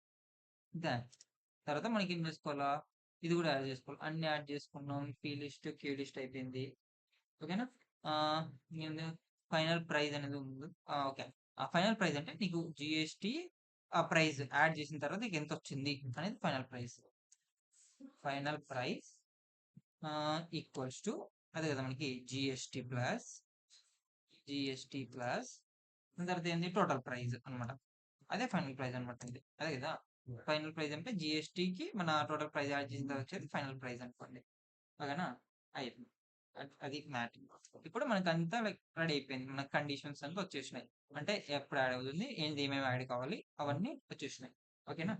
దాని తర్వాత మనకి ఏం చేసుకోవాలా ఇది కూడా యాడ్ చేసుకోవాలి. అన్ని యాడ్ చేసుకున్నాం. పీ లిస్ట్ క్యూ లిస్ట్ అయిపోయింది. ఓకేనా? ఫైనల్ ప్రైస్ అనేది ఉంది. ఓకే, ఆ ఫైనల్ ప్రైస్ అంటే నీకు జిఎస్టీ ఆ ప్రైస్ యాడ్ చేసిన తర్వాత నీకు ఎంత వచ్చింది అనేది final price. Final price equals to అదే కదా మనకి జిఎస్టీ ప్లస్ దాని తర్వాత ఏంది టోటల్ ప్రైస్ అనమాట. అదే ఫైనల్ ప్రైస్ అనమాట. అదే కదా ఫైనల్ ప్రైస్ అంటే జిఎస్టీకి మన టోటల్ ప్రైస్ యాడ్ చేసిన తర్వాత వచ్చేది ఫైనల్ ప్రైస్ అనుకోండి. ఓకేనా? అయిపోయింది. అది మ్యాటర్. ఇప్పుడు మనకి అంతా లైక్ రెడీ అయిపోయింది. మన కండిషన్స్ అంతా వచ్చేసినాయి. అంటే ఎప్పుడు యాడ్ అవుతుంది, ఏంది ఏమేమి యాడ్ కావాలి అవన్నీ వచ్చేసినాయి. ఓకేనా?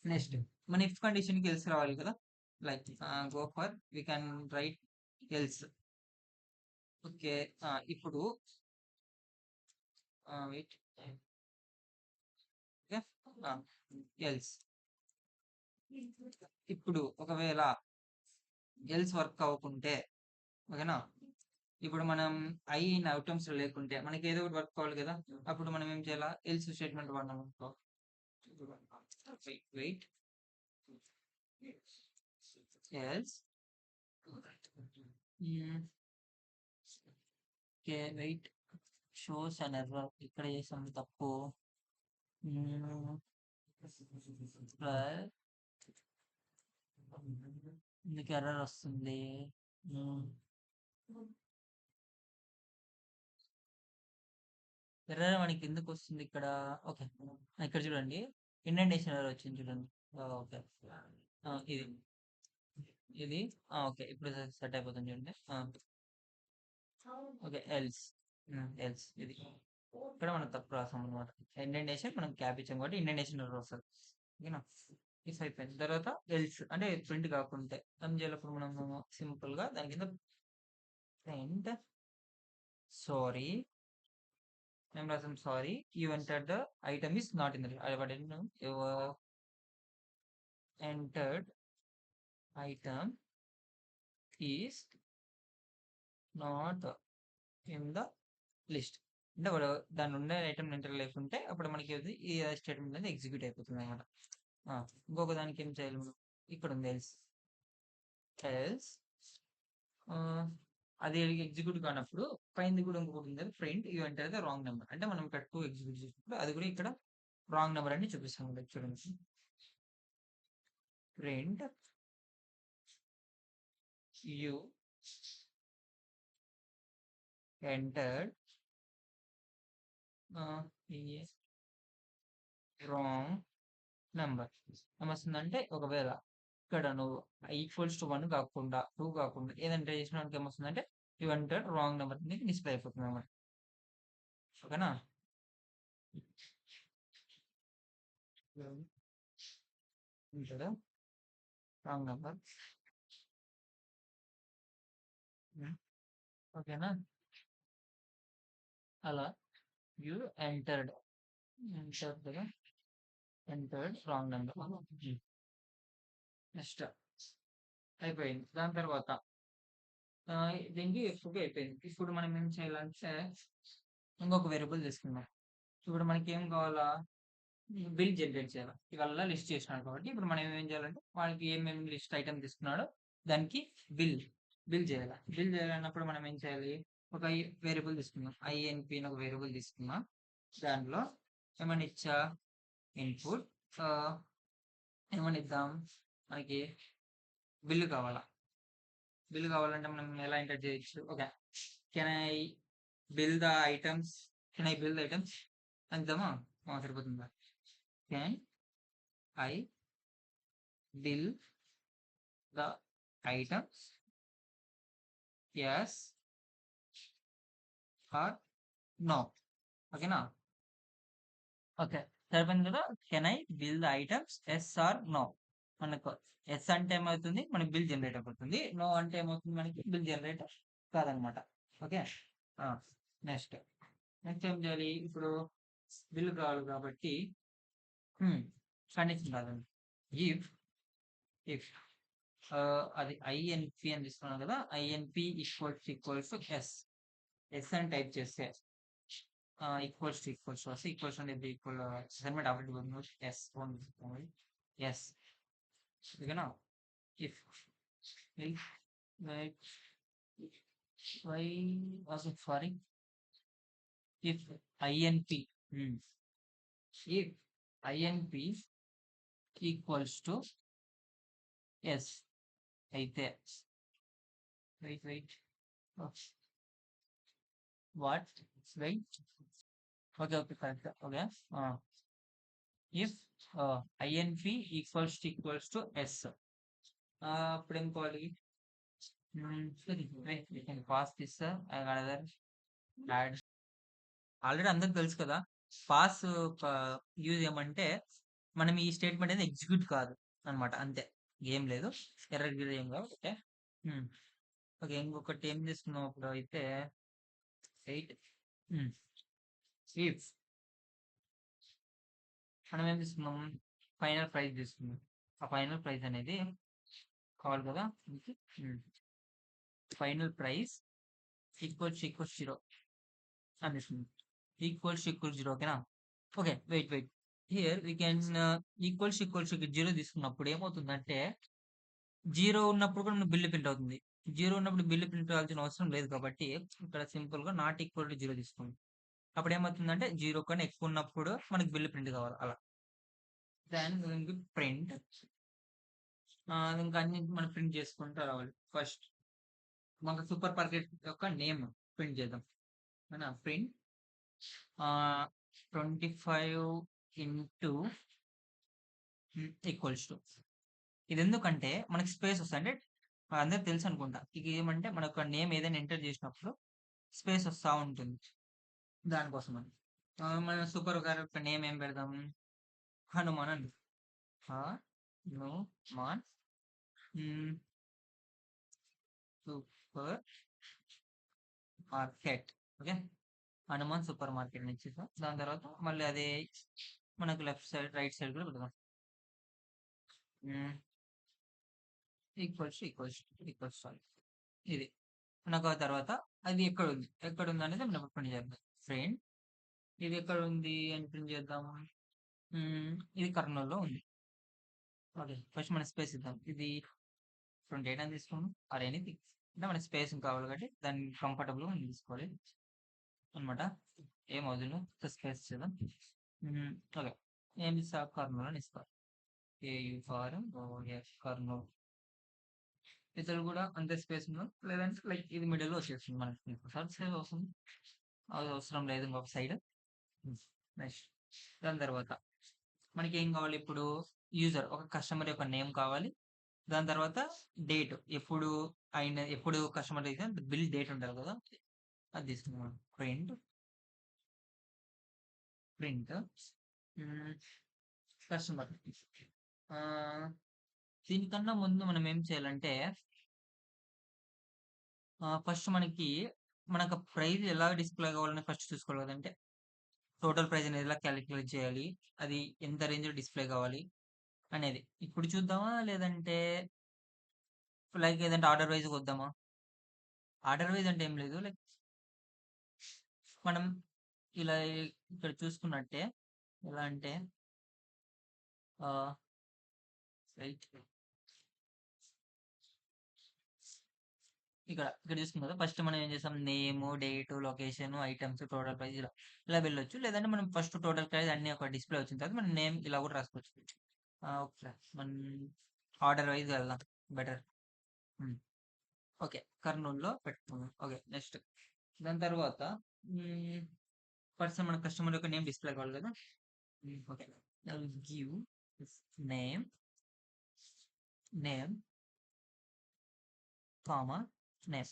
నెక్స్ట్ మన ఇఫ్ కండిషన్ కి ఎల్స్ రావాలి కదా. Like go for we can write else. Okay, ఇప్పుడు వెయిట్. ఎల్స్ ఇప్పుడు ఒకవేళ ఎల్స్ వర్క్ అవ్వకుంటే ఓకేనా, ఇప్పుడు మనం ఐ ఇన్ అవుట్కమ్స్ లేకుంటే మనకి ఏదో ఒకటి వర్క్ కావాలి కదా. అప్పుడు మనం ఏం చేయాలా ఎల్స్ స్టేట్మెంట్ వాడినాం అనుకో. Wait else okay wait shows and error ఇక్కడ చేసాం తప్పు. ఎందుకు ఎర్రర్ వస్తుంది? ఎర్రర్ మనకి ఎందుకు వస్తుంది ఇక్కడ? ఓకే, ఇక్కడ చూడండి ఇండెంటేషన్ ఎర్రర్ వచ్చింది చూడండి. ఓకే, ఇది ఇది ఓకే ఇప్పుడు సెట్ అయిపోతుంది చూడండి. ఓకే ఎల్స్ ఇది ఇక్కడ మనం తప్పు రాసాం అనమాట. ఇండెంటేషన్ మనం క్యాప్ ఇచ్చాం కాబట్టి ఇండెంటేషన్ ఎర్రర్ వస్తుంది. ఓకేనా? ఇఫ్ అయిపోయిన తర్వాత ఎల్స్ అంటే ప్రింట్ కాకుంటే ఏం చేయాలి? అప్పుడు మనం సింపుల్ గా దాని కింద ప్రింట్ సారీ మేము రాసాం sorry you entered the item is not in the your entered item is not in the list. అంటే వాడు దాని ఉండే ఐటమ్ ఎంటర్ లేకుంటే అప్పుడు మనకి ఈ స్టేట్మెంట్ అనేది ఎగ్జిక్యూట్ అయిపోతుంది అనమాట. ఇంకొక దానికి ఏం చేయాలి మనం? ఇక్కడ ఉంది ఎల్స్. అది ఎగ్జిక్యూట్ కానప్పుడు పైన కూడా ఇంకొకటి ఉంది print you enter the wrong number. అంటే మనం ఇక్కడ 2 ఎగ్జిక్యూట్ చేసినప్పుడు అది కూడా ఇక్కడ రాంగ్ నెంబర్ అని చూపిస్తాం. చూడండి print you entered wrong number. ఏమొస్తుందంటే ఒకవేళ ఇక్కడ నువ్వు ఈక్వల్స్ టు 1 కాకుండా 2 కాకుండా ఏదంటే చేసినానికి ఏమొస్తుందంటే యూ ఎంటర్డ్ రాంగ్ నెంబర్ అనేది డిస్ప్లే అయిపోతుంది అన్నమాట. ఓకేనా? Wrong number hmm. ఓకేనా? అలా యూ ఎంటర్డ్. ఎంటర్డ్‌గా ఎంటర్డ్ రాంగ్ నంబర్. నెక్స్ట్ అయిపోయింది. దాని తర్వాత దీనికి ఎఫ్‌కి అయిపోయింది. ఇప్పుడు మనం ఏం చేయాలంటే ఇంకొక వేరియబుల్ తీసుకుందాం. ఇప్పుడు మనకేం కావాలా? బిల్ జనరేట్ చేయాలి. ఇవల్ల లిస్ట్ చేసినాడు కాబట్టి ఇప్పుడు మనం ఏం చేయాలంటే వాడికి ఏమేమి లిస్ట్ ఐటెమ్ తీసుకున్నాడో దానికి బిల్ బిల్ చేయాలి. బిల్ చేయాలన్నప్పుడు మనం ఏం చేయాలి? ఒక వేరియబుల్ తీసుకుందాం. ఐఎన్‌పి అని ఒక వేరియబుల్ తీసుకుందాం. దాంట్లో ఏమని ఇచ్చా ఇన్పుట్ ఏమని ఇద్దాం? మనకి బిల్లు కావాలా? బిల్ కావాలంటే మనం ఎలా ఎంటర్ చేయొచ్చు? Okay. Can I bill the items? Can I bill the items అందామా? సరిపోతుందా? Can I bill the items? Yes or no. ఓకేనా? ఓకే. సరిపోయింది కదా! Can I bill the items? Yes or no. మనకు యెస్ అంటే ఏమవుతుంది? మనకి బిల్ జనరేట్ అయిపోతుంది. నో అంటే ఏమవుతుంది? మనకి బిల్ జనరేట్ కాదనమాట. ఓకే. ఆ! నెక్స్ట్. నెక్స్ట్ ఏం చేయాలి? ఇప్పుడు బిల్ కావాలి కాబట్టి కండిషన్ రాదండి. ఇఫ్ ఇఫ్ అది ఐఎన్‌పి అని తీసుకున్నాం కదా! INP equals to S. S అని టైప్ చేస్తే ఈక్వల్స్ వస్తే ఈక్వల్స్ అనేది ఈక్వల్ అసైన్‌మెంట్ అవ్వదు ఎస్ ఓన్లీ తీసుకోవాలి. ఎస్ ఓకేనా? If if like why was it faring if INP if INP equals to S అయితే wait what wait okay correct okay if INP equals to S అప్పుడేం కావాలి pass this another add already అందరికి తెలుసు కదా pass use ఏమంటే మనం ఈ statement అనేది ఎగ్జిక్యూట్ కాదు అనమాట అంతే ఏం లేదు ఎర్రర్ గిర్ర ఏం కాదు ఓకే ఓకే ఇంకొకటి ఏం చేస్తున్నాం ఇప్పుడు అయితే ఎయిట్ ఇఫ్ మనం ఏం తీసుకున్నాం ఫైనల్ ప్రైస్ తీసుకున్నాం ఆ ఫైనల్ ప్రైస్ అనేది కావాలి కదా ఫైనల్ ప్రైస్ ఈక్వల్స్ జీరో అని తీసుకున్నాం ఈక్వల్స్ జీరో ఓకేనా okay wait here we can equals zero తీసుకున్నప్పుడు ఏమవుతుందంటే జీరో ఉన్నప్పుడు కూడా మనకు బిల్లు ప్రింట్ అవుతుంది జీరో ఉన్నప్పుడు బిల్లు ప్రింట్ అవ్వాల్సిన అవసరం లేదు కాబట్టి ఇక్కడ సింపుల్ గా నాట్ ఈక్వల్ టు జీరో తీసుకోండి అప్పుడు ఏమవుతుందంటే జీరో కన్నా ఎక్కువ ఉన్నప్పుడు మనకి బిల్లు ప్రింట్ కావాలి అలా దాని ప్రింట్ ఇంకా అన్ని మనం ప్రింట్ చేసుకుంటూ రావాలి ఫస్ట్ మనకు సూపర్ మార్కెట్ యొక్క నేమ్ ప్రింట్ చేద్దాం ప్రింట్ 25 ఇంటూ ఈక్వల్స్ టు ఇది ఎందుకంటే మనకి స్పేస్ వస్తుంది అంటే అందరికి తెలుసు అనుకుంటా ఇక ఏమంటే మన యొక్క నేమ్ ఏదైనా ఎంటర్ చేసినప్పుడు స్పేస్ వస్తూ ఉంటుంది దానికోసం అని మన సూపర్ గారి యొక్క నేమ్ ఏం పెడదాం హనుమాన్ అండి Hanuman super market okay Hanuman super market నుంచి దాని తర్వాత మళ్ళీ అదే మనకు లెఫ్ట్ సైడ్ రైట్ సైడ్ కూడా పెడదాం ఈక్వల్స్ ఇది మనకు ఆ తర్వాత అది ఎక్కడ ఉంది అనేది మనం ప్రింట్ చేద్దాం ఫ్రెండ్ ఇది ఎక్కడ ఉంది అని ప్రింట్ చేద్దాం ఇది కర్నూలులో ఉంది ఓకే ఫస్ట్ మనం స్పేస్ ఇద్దాం ఇది 28 అని తీసుకున్నాం ఆర్ ఎనీథింగ్ అంటే మనకి స్పేస్ కావాలి కాబట్టి దాన్ని కంఫర్టబుల్గా మనం తీసుకోవాలి అనమాట ఏం అవుతుంది స్పేస్ చేద్దాం ఓకే ఏం ఇస్తా కర్నూలు అని ఇస్తా ఏయు ఫారం కర్నూలు ఇతరులు కూడా అంతే స్పేస్ ఉందా లేదంటే లైక్ ఇది మిడిల్లో వచ్చేస్తుంది మనకి సర్చ్ వస్తుంది అది అవసరం లేదు ఇంకొక సైడ్ నెక్స్ట్ దాని తర్వాత మనకి ఏం కావాలి ఇప్పుడు యూజర్ ఒక కస్టమర్ యొక్క నేమ్ కావాలి దాని తర్వాత డేట్ ఎప్పుడు కస్టమర్ అయితే బిల్ డేట్ ఉంటుంది కదా అది తీసుకున్నాం ప్రింట్ కస్టమర్ దీనికన్నా ముందు మనం ఏం చేయాలంటే ఫస్ట్ మనకు ప్రైస్ ఎలా డిస్‌ప్లే కావాలని ఫస్ట్ చూసుకోవాలి కదంటే, టోటల్ ప్రైస్ అనేది ఎలా కాలిక్యులేట్ చేయాలి? అది ఎంత రేంజ్‌లో డిస్‌ప్లే కావాలి అనేది. ఇప్పుడు చూద్దామా? లేదంటే ఏదంటే ఆర్డర్ వైస్‌గా వద్దామా? ఆర్డర్ వైస్ అంటే ఏం లేదు. మనం ఇలా ఇక్కడ చూసుకున్నట్టే ఎలా అంటే ఆహ్, రైట్ ఇక్కడ చూసుకున్నాం కదా! ఫస్ట్ మనం ఏం చేసాం name, date, location, items, total price ఇలా వెళ్ళొచ్చు. లేదంటే మనం ఫస్ట్ టోటల్ ప్రైస్ అన్నీ ఒక డిస్‌ప్లే వచ్చిన తర్వాత మనం నేమ్ ఇలా కూడా రాసుకోవచ్చు. ఓకే. మనం ఆర్డర్ వైస్‌గా వెళ్దాం బెటర్. హ్మ్. ఓకే. కర్నూల్‌లో పెట్టుకుందాం. ఓకే. నెక్స్ట్ దాని తర్వాత హ్మ్. ఫస్ట్ మన కస్టమర్ యొక్క నేమ్ డిస్‌ప్లే కావాలి కదా! Okay. I will give his name, name, comma, name.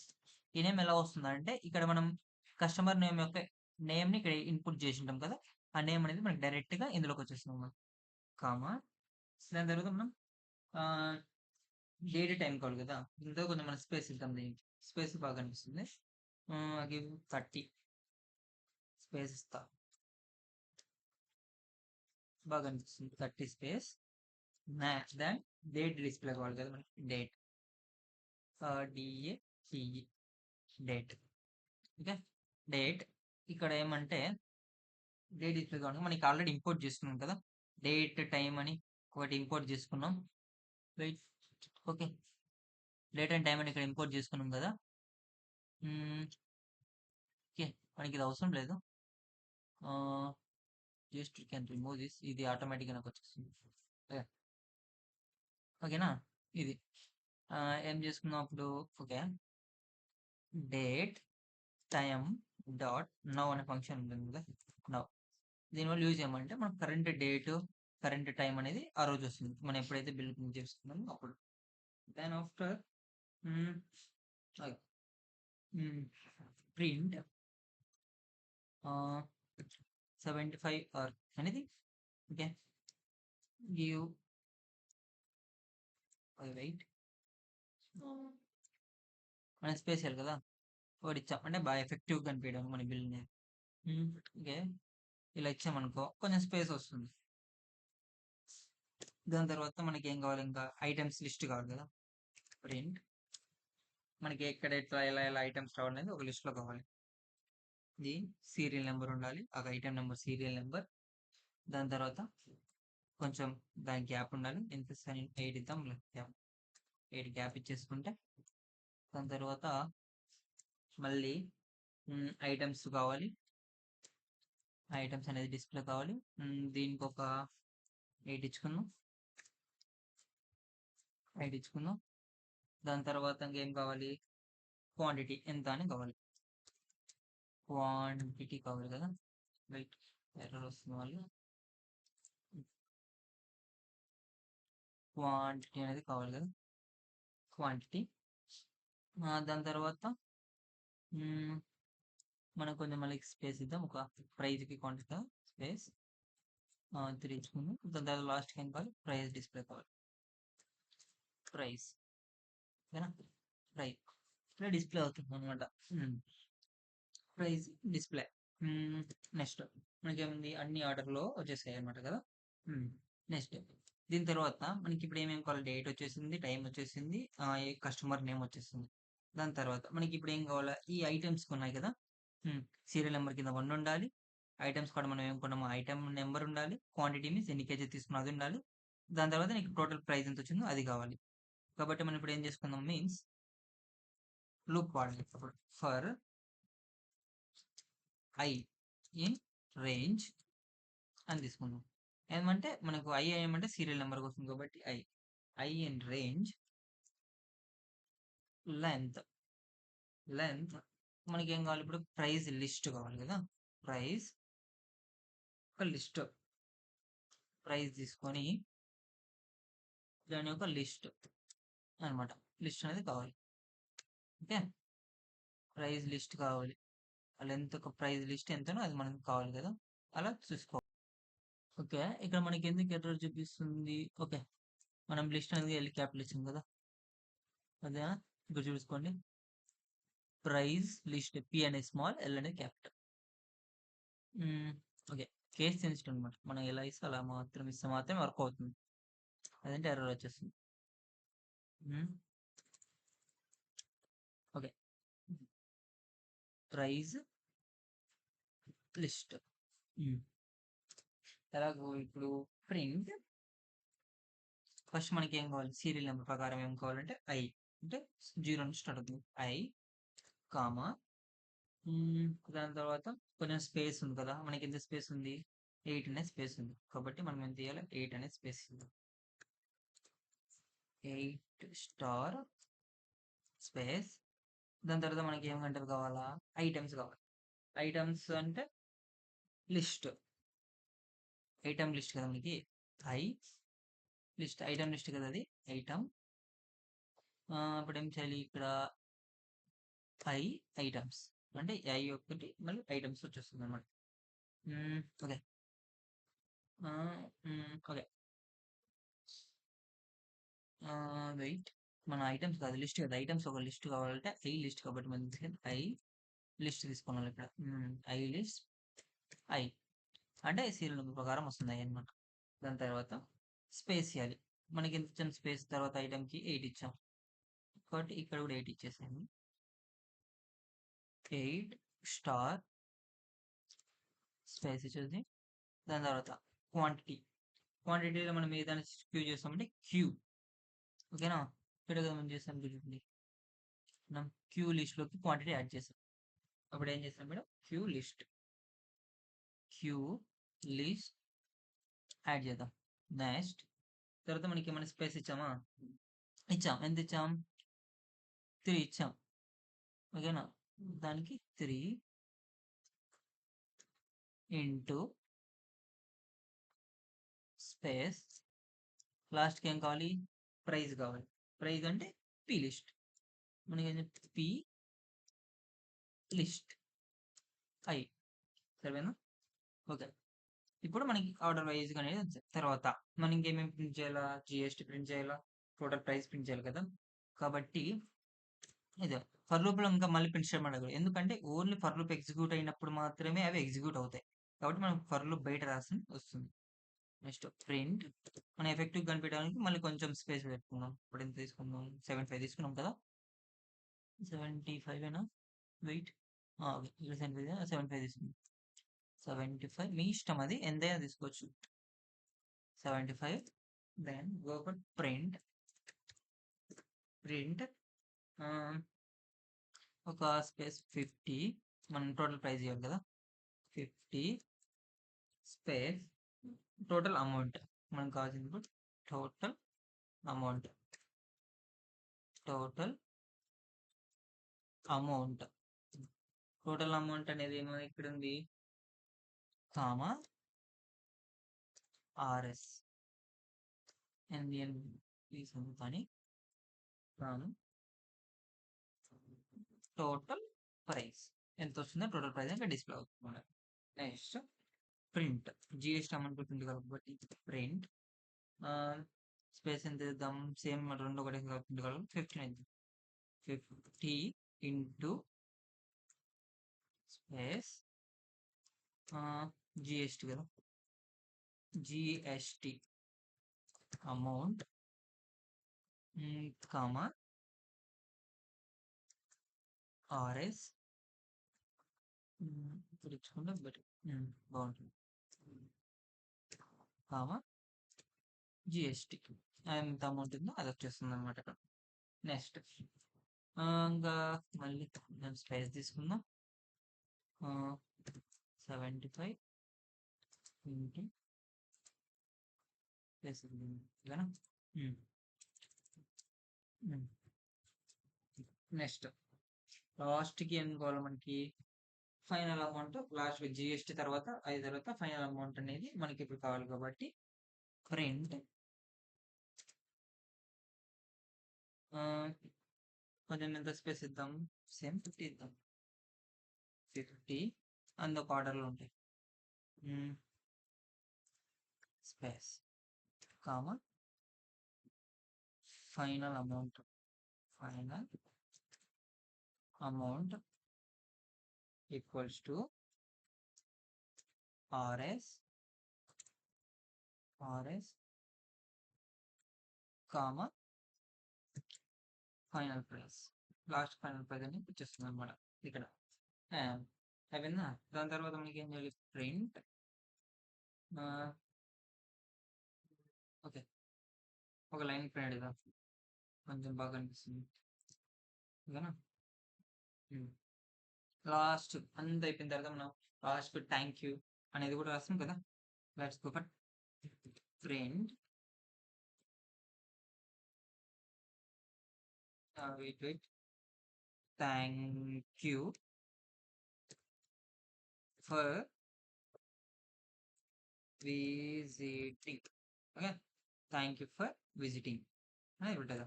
ఈ నేమ్ ఎలా వస్తుందంటే ఇక్కడ మనం కస్టమర్ నేమ్ యొక్క నేమ్‌ని ఇక్కడ ఇన్‌పుట్ చేసుంటాం కదా! ఆ నేమ్ అనేది మనకి డైరెక్ట్‌గా ఇందులోకి వచ్చేస్తుందన్నమాట. కామా దాని తర్వాత మనం ఆహ్, డేట్, టైమ్ కావాలి కదా! దీంతో కొంచెం మనం స్పేస్ ఇద్దాం దీనికి. స్పేస్ బాగా కనిపిస్తుంది. గివ్ 30 స్పేస్ ఇస్తా. బాగా కనిపిస్తుంది. 30 స్పేస్ దెన్ డేట్ డిస్‌ప్లే కావాలి కదా! మనకి డేట్. డీఏటీఈ డేట్. ఓకే. డేట్ ఇక్కడ ఏమంటే డేట్ డిస్‌ప్లే కావాలి. మనకి ఆల్రెడీ ఇంపోర్ట్ చేసుకున్నాం కదా! డేట్, టైమ్ అని ఒకటి ఇంపోర్ట్ చేసుకున్నాం. Wait. Okay. Date and time అని ఇక్కడ ఇంపోర్ట్ చేసుకున్నాం కదా! హ్మ్. ఓకే. మనకిది అవసరం లేదు. ఆహ్, just you can remove this. ఇది ఆటోమేటిక్‌గా నాకొచ్చేస్తుంది. ఓకే. ఓకేనా? ఇది. ఏం చేసుకుందాం అప్పుడు? Okay. Date, time dot now అనే ఫంక్షన్ ఉంటుంది కదా! నౌ. దీనివల్ల యూజ్ ఏమంటే మనం కరెంట్ డేటు, కరెంట్ టైమ్ అనేది ఆ రోజు వస్తుంది. మనం ఎప్పుడైతే బిల్ బుక్ చేసుకున్నామో అప్పుడు. దెన్ ఆఫ్టర్ హ్మ్. ఓకే. హ్మ్. ప్రింట్ 75 ఆర్ అనేది ఓకే. గివ్ వెయిట్ మనం స్పేస్ ఇయ్యాలి కదా! ఒకటిచ్చాం. అంటే బాగా ఎఫెక్టివ్‌గా కనిపియడానికి మన బిల్‌ని. ఓకే. ఇలా ఇచ్చామనుకో కొంచెం స్పేస్ వస్తుంది. దాని తర్వాత మనకేం కావాలి ఇంకా ఐటెమ్స్ లిస్ట్ కావాలి కదా! ప్రింట్ మనకి ఎక్కడ ఎట్లా ఎలా ఐటెమ్స్ రావాలనేది ఒక లిస్ట్‌లో కావాలి. ఇది సీరియల్ నంబర్ ఉండాలి. ఒక ఐటెమ్ నంబర్, సీరియల్ నంబర్. దాని తర్వాత కొంచెం దానికి గ్యాప్ ఉండాలి. ఎంత ఇస్తాను 8 ఇద్దాం గ్యాప్. 8 గ్యాప్ ఇచ్చేసుకుంటే దాని తర్వాత మళ్ళీ ఐటెమ్స్ కావాలి. ఐటెమ్స్ అనేది డిస్‌ప్లే కావాలి. దీనికొక 8 ఇచ్చుకుందాం. 8 ఇచ్చుకుందాం. దాని తర్వాత ఇంకేం కావాలి? క్వాంటిటీ ఎంత అని కావాలి. క్వాంటిటీ కావాలి కదా! వెయిట్ ఎర్రర్ వస్తుంది మళ్ళీ. క్వాంటిటీ అనేది కావాలి కదా! క్వాంటిటీ. దాని తర్వాత హ్మ్. మనం కొంచెం మళ్ళీ స్పేస్ ఇద్దాం. ఒక ప్రైజ్‌కి క్వాంటిటీ స్పేస్ 3 ఇచ్చుకుందాం. దాని తర్వాత లాస్ట్‌కి ఏం కావాలి? ప్రైస్ డిస్‌ప్లే కావాలి. ప్రైస్. ఓకేనా? ప్రైస్. ఇప్పుడే డిస్‌ప్లే అవుతుందనమాట. Price display. నెక్స్ట్ మనకేముంది అన్ని ఆర్డర్‌లో వచ్చేసాయన్నమాట కదా! నెక్స్ట్ దీని తర్వాత మనకిప్పుడు ఏమేమి కావాలి? డేట్ వచ్చేసింది, టైమ్ వచ్చేసింది, ఈ కస్టమర్ నేమ్ వచ్చేసింది. దాని తర్వాత మనకిప్పుడు ఏం కావాలా? ఈ ఐటెమ్స్ ఉన్నాయి కదా! సీరియల్ నంబర్ కింద 1 ఉండాలి. ఐటెమ్స్ కూడా మనం ఏం కొన్నామో ఐటెమ్ నంబర్ ఉండాలి. క్వాంటిటీ మీన్స్ ఎన్ని కేజీ తీసుకున్నామో అది ఉండాలి. దాని తర్వాత నీకు టోటల్ ప్రైస్ ఎంత వచ్చిందో అది కావాలి. కాబట్టి మనం ఇప్పుడు ఏం చేసుకుందాం మీన్స్ లూప్ వాడాలి ఇప్పుడు. ఫర్ ఐ ఇన్ రేంజ్ అని తీసుకుందాం. ఏమంటే మనకు ఏమంటే సీరియల్ నెంబర్‌కి వస్తుంది కాబట్టి I in range length. Length మనకేం కావాలి ఇప్పుడు ప్రైస్ లిస్ట్ కావాలి కదా! ప్రైస్ ఒక లిస్ట్. ప్రైస్ తీసుకొని దాని యొక్క లిస్ట్ అన్నమాట. లిస్ట్ అనేది కావాలి. ఓకే. ప్రైస్ లిస్ట్ కావాలి. లెంత్ ఒక ప్రైస్ లిస్ట్ ఎంతనో అది మనకు కావాలి కదా! అలా చూసుకోవాలి. ఓకే. ఇక్కడ మనకి ఎందుకు ఎర్రర్ చూపిస్తుంది? ఓకే. మనం లిస్ట్ అనేది ఎల్ క్యాపిటల్ ఇచ్చాం కదా! అదేనా? ఇక్కడ చూసుకోండి. ప్రైస్ లిస్ట్ పి అనేది స్మాల్, ఎల్ అనేది క్యాపిటల్. ఓకే. కేస్ సెన్సిటివ్ అనమాట. మనం ఎలా ఇస్తే అలా మాత్రం ఇస్తే మాత్రమే వర్క్ అవుతుంది. అదంటే ఎర్రర్ వచ్చేస్తుంది. ఓకే. Price list. ఎలాగో ఇప్పుడు ప్రింట్ ఫస్ట్ మనకి ఏం కావాలి, సీరియల్ నెంబర్ ప్రకారం ఏం కావాలంటే ఐ, అంటే 0 నుంచి స్టార్ట్ అవుతుంది. ఐ కామా, దాని తర్వాత కొంచెం స్పేస్ ఉంది కదా, మనకి ఎంత స్పేస్ ఉంది, 8 అనే స్పేస్ ఉంది. కాబట్టి మనం ఏం చేయాలి, 8 అనే స్పేస్ ఉంది. 8 స్టార్ స్పేస్. దాని తర్వాత మనకి ఏం గంటలు కావాలా, ఐటమ్స్ కావాలి. ఐటమ్స్ అంటే లిస్ట్, ఐటమ్ లిస్ట్ కదా మనకి, ఐ లిస్ట్, ఐటమ్ లిస్ట్ కదా అది, ఐటమ్. ఇప్పుడు ఏం చేయాలి ఇక్కడ, ఐ ఐటమ్స్ అంటే ఐ ఒకటి మళ్ళీ ఐటమ్స్ వచ్చేస్తుంది అనమాట. ఓకే. ఓకే. వెయిట్, మన ఐటమ్స్ కాదు లిస్ట్ కదా, ఐటమ్స్ ఒక లిస్ట్ కావాలంటే ఐ లిస్ట్, కాబట్టి మనం ఐ లిస్ట్ తీసుకోవాలి ఇక్కడ. ఐ లిస్ట్, ఐ అంటే సీరియల్ నెంబర్ ప్రకారం వస్తుంది ఐ అనమాట. దాని తర్వాత స్పేస్ ఇవ్వాలి. మనకి ఎంత ఇచ్చాం స్పేస్, తర్వాత ఐటమ్కి 8 ఇచ్చాం, కాబట్టి ఇక్కడ కూడా 8 ఇచ్చేసాము. 8 స్టార్ స్పేస్ ఇచ్చేసి, దాని తర్వాత క్వాంటిటీ, క్వాంటిటీలో మనం ఏదైనా క్యూ చేస్తామంటే క్యూ. ఓకేనా, ఇక్కడ కదా మనం చేస్తాం చూడండి, మనం క్యూ లిస్ట్లోకి క్వాంటిటీ యాడ్ చేస్తాం. అప్పుడు ఏం చేస్తాం మేడం, క్యూ లిస్ట్ యాడ్ చేద్దాం. నెక్స్ట్ తర్వాత మనకి ఏమైనా స్పేస్ ఇచ్చామా, ఇచ్చాం. ఎంత ఇచ్చాం, 3 ఇచ్చాం. ఓకేనా, దానికి 3 ఇంటూ స్పేస్, లాస్ట్కి ఏం కావాలి, ప్రైస్ కావాలి. ప్రైస్ అంటే పి లిస్ట్, మనకి ఏం చెప్తే పి లిస్ట్ ఐ. సరేనా, ఓకే. ఇప్పుడు మనకి ఆర్డర్ వైజ్ అనేది ఉంది. తర్వాత మనం ఇంకేమేమి ప్రింట్ చేయాలా, జిఎస్టీ ప్రింట్ చేయాలా, టోటల్ ప్రైస్ ప్రింట్ చేయాలి కదా. కాబట్టి ఇదే ఫర్ లూప్లో ఇంకా మళ్ళీ ప్రింట్ చేయమని, ఎందుకంటే ఓన్లీ ఫర్ లూప్ ఎగ్జిక్యూట్ అయినప్పుడు మాత్రమే అవి ఎగ్జిక్యూట్ అవుతాయి. కాబట్టి మనం ఫర్ లూప్ బయట రాసి వస్తుంది. నెక్స్ట్ ప్రింట్, మనం ఎఫెక్టివ్ కనిపించడానికి మళ్ళీ కొంచెం స్పేస్ పెట్టుకున్నాం. ఇప్పుడు ఎంత తీసుకున్నాం, 75 తీసుకున్నాం కదా, 75 ఏనా, వెయిట్, 75 తీసుకున్నాం. 75 మీ ఇష్టం, అది ఎంతైనా తీసుకోవచ్చు. 75, then go for print ఒక స్పేస్ 50, మనం టోటల్ ప్రైస్ ఇవ్వాలి కదా, 50 స్పేస్ టోటల్ అమౌంట్, మనకు కావాల్సింది టోటల్ అమౌంట్. టోటల్ అమౌంట్ అనేది ఏమో ఇక్కడ ఉంది, కామా ఆర్ఎస్ ఎన్ఎన్ కానీ టోటల్ ప్రైస్ ఎంత వస్తుందో టోటల్ ప్రైస్ ఇంకా డిస్ప్లే అవుతుంది. Next print, GST amount print కాబట్టి ప్రింట్ స్పేస్ ఎంత ఇద్దాం, సేమ్ రెండు ఒకటి ప్రింట్ కాబట్టి 15 50 ఇంటూ స్పేస్ జిఎస్టీ కదా, జిఎస్టీ అమౌంట్ కామా ఆర్ఎస్, ఇప్పుడు ఇచ్చుకుంటే బెటర్ బాగుంటుంది, కామా జిఎస్టీ ఎంత అమౌంట్ ఉందో అది వచ్చేస్తుంది అనమాట ఇక్కడ. నెక్స్ట్ ఇంకా మళ్ళీ మేము స్పేస్ తీసుకుందాం, 75 ఇంటూ ప్లస్ ఓకేనా. నెక్స్ట్ లాస్ట్కి ఏం కావాలి మనకి, ఫైనల్ అమౌంట్, లాస్ట్ జిఎస్టీ తర్వాత అయిన తర్వాత ఫైనల్ అమౌంట్ అనేది మనకి ఇప్పుడు కావాలి. కాబట్టి ప్రింట్ కొంచెం ఎంత స్పేస్ ఇద్దాం, సేమ్ 50 ఇద్దాం. 50 అందుకు ఆర్డర్లో ఉంటాయి, space comma final amount amount equals to RS comma final price. Last final price అని వచ్చేస్తుంది అనమాట ఇక్కడ. అయిపోయిందా? దాని తర్వాత మనకి ఏం చేయాలి? ప్రింట్. ఓకే, ఒక లైన్ ప్రింట్ ఇద్దాం, కొంచెం బాగా అనిపిస్తుంది. ఓకేనా? లాస్ట్ అంత అయిపోయిన తర్వాత మనం లాస్ట్ థ్యాంక్ యూ అనేది కూడా రాస్తాం కదా. Let's go for print. Wait thank you for visiting. Okay, thank you for visiting అనేది ఉంటుంది.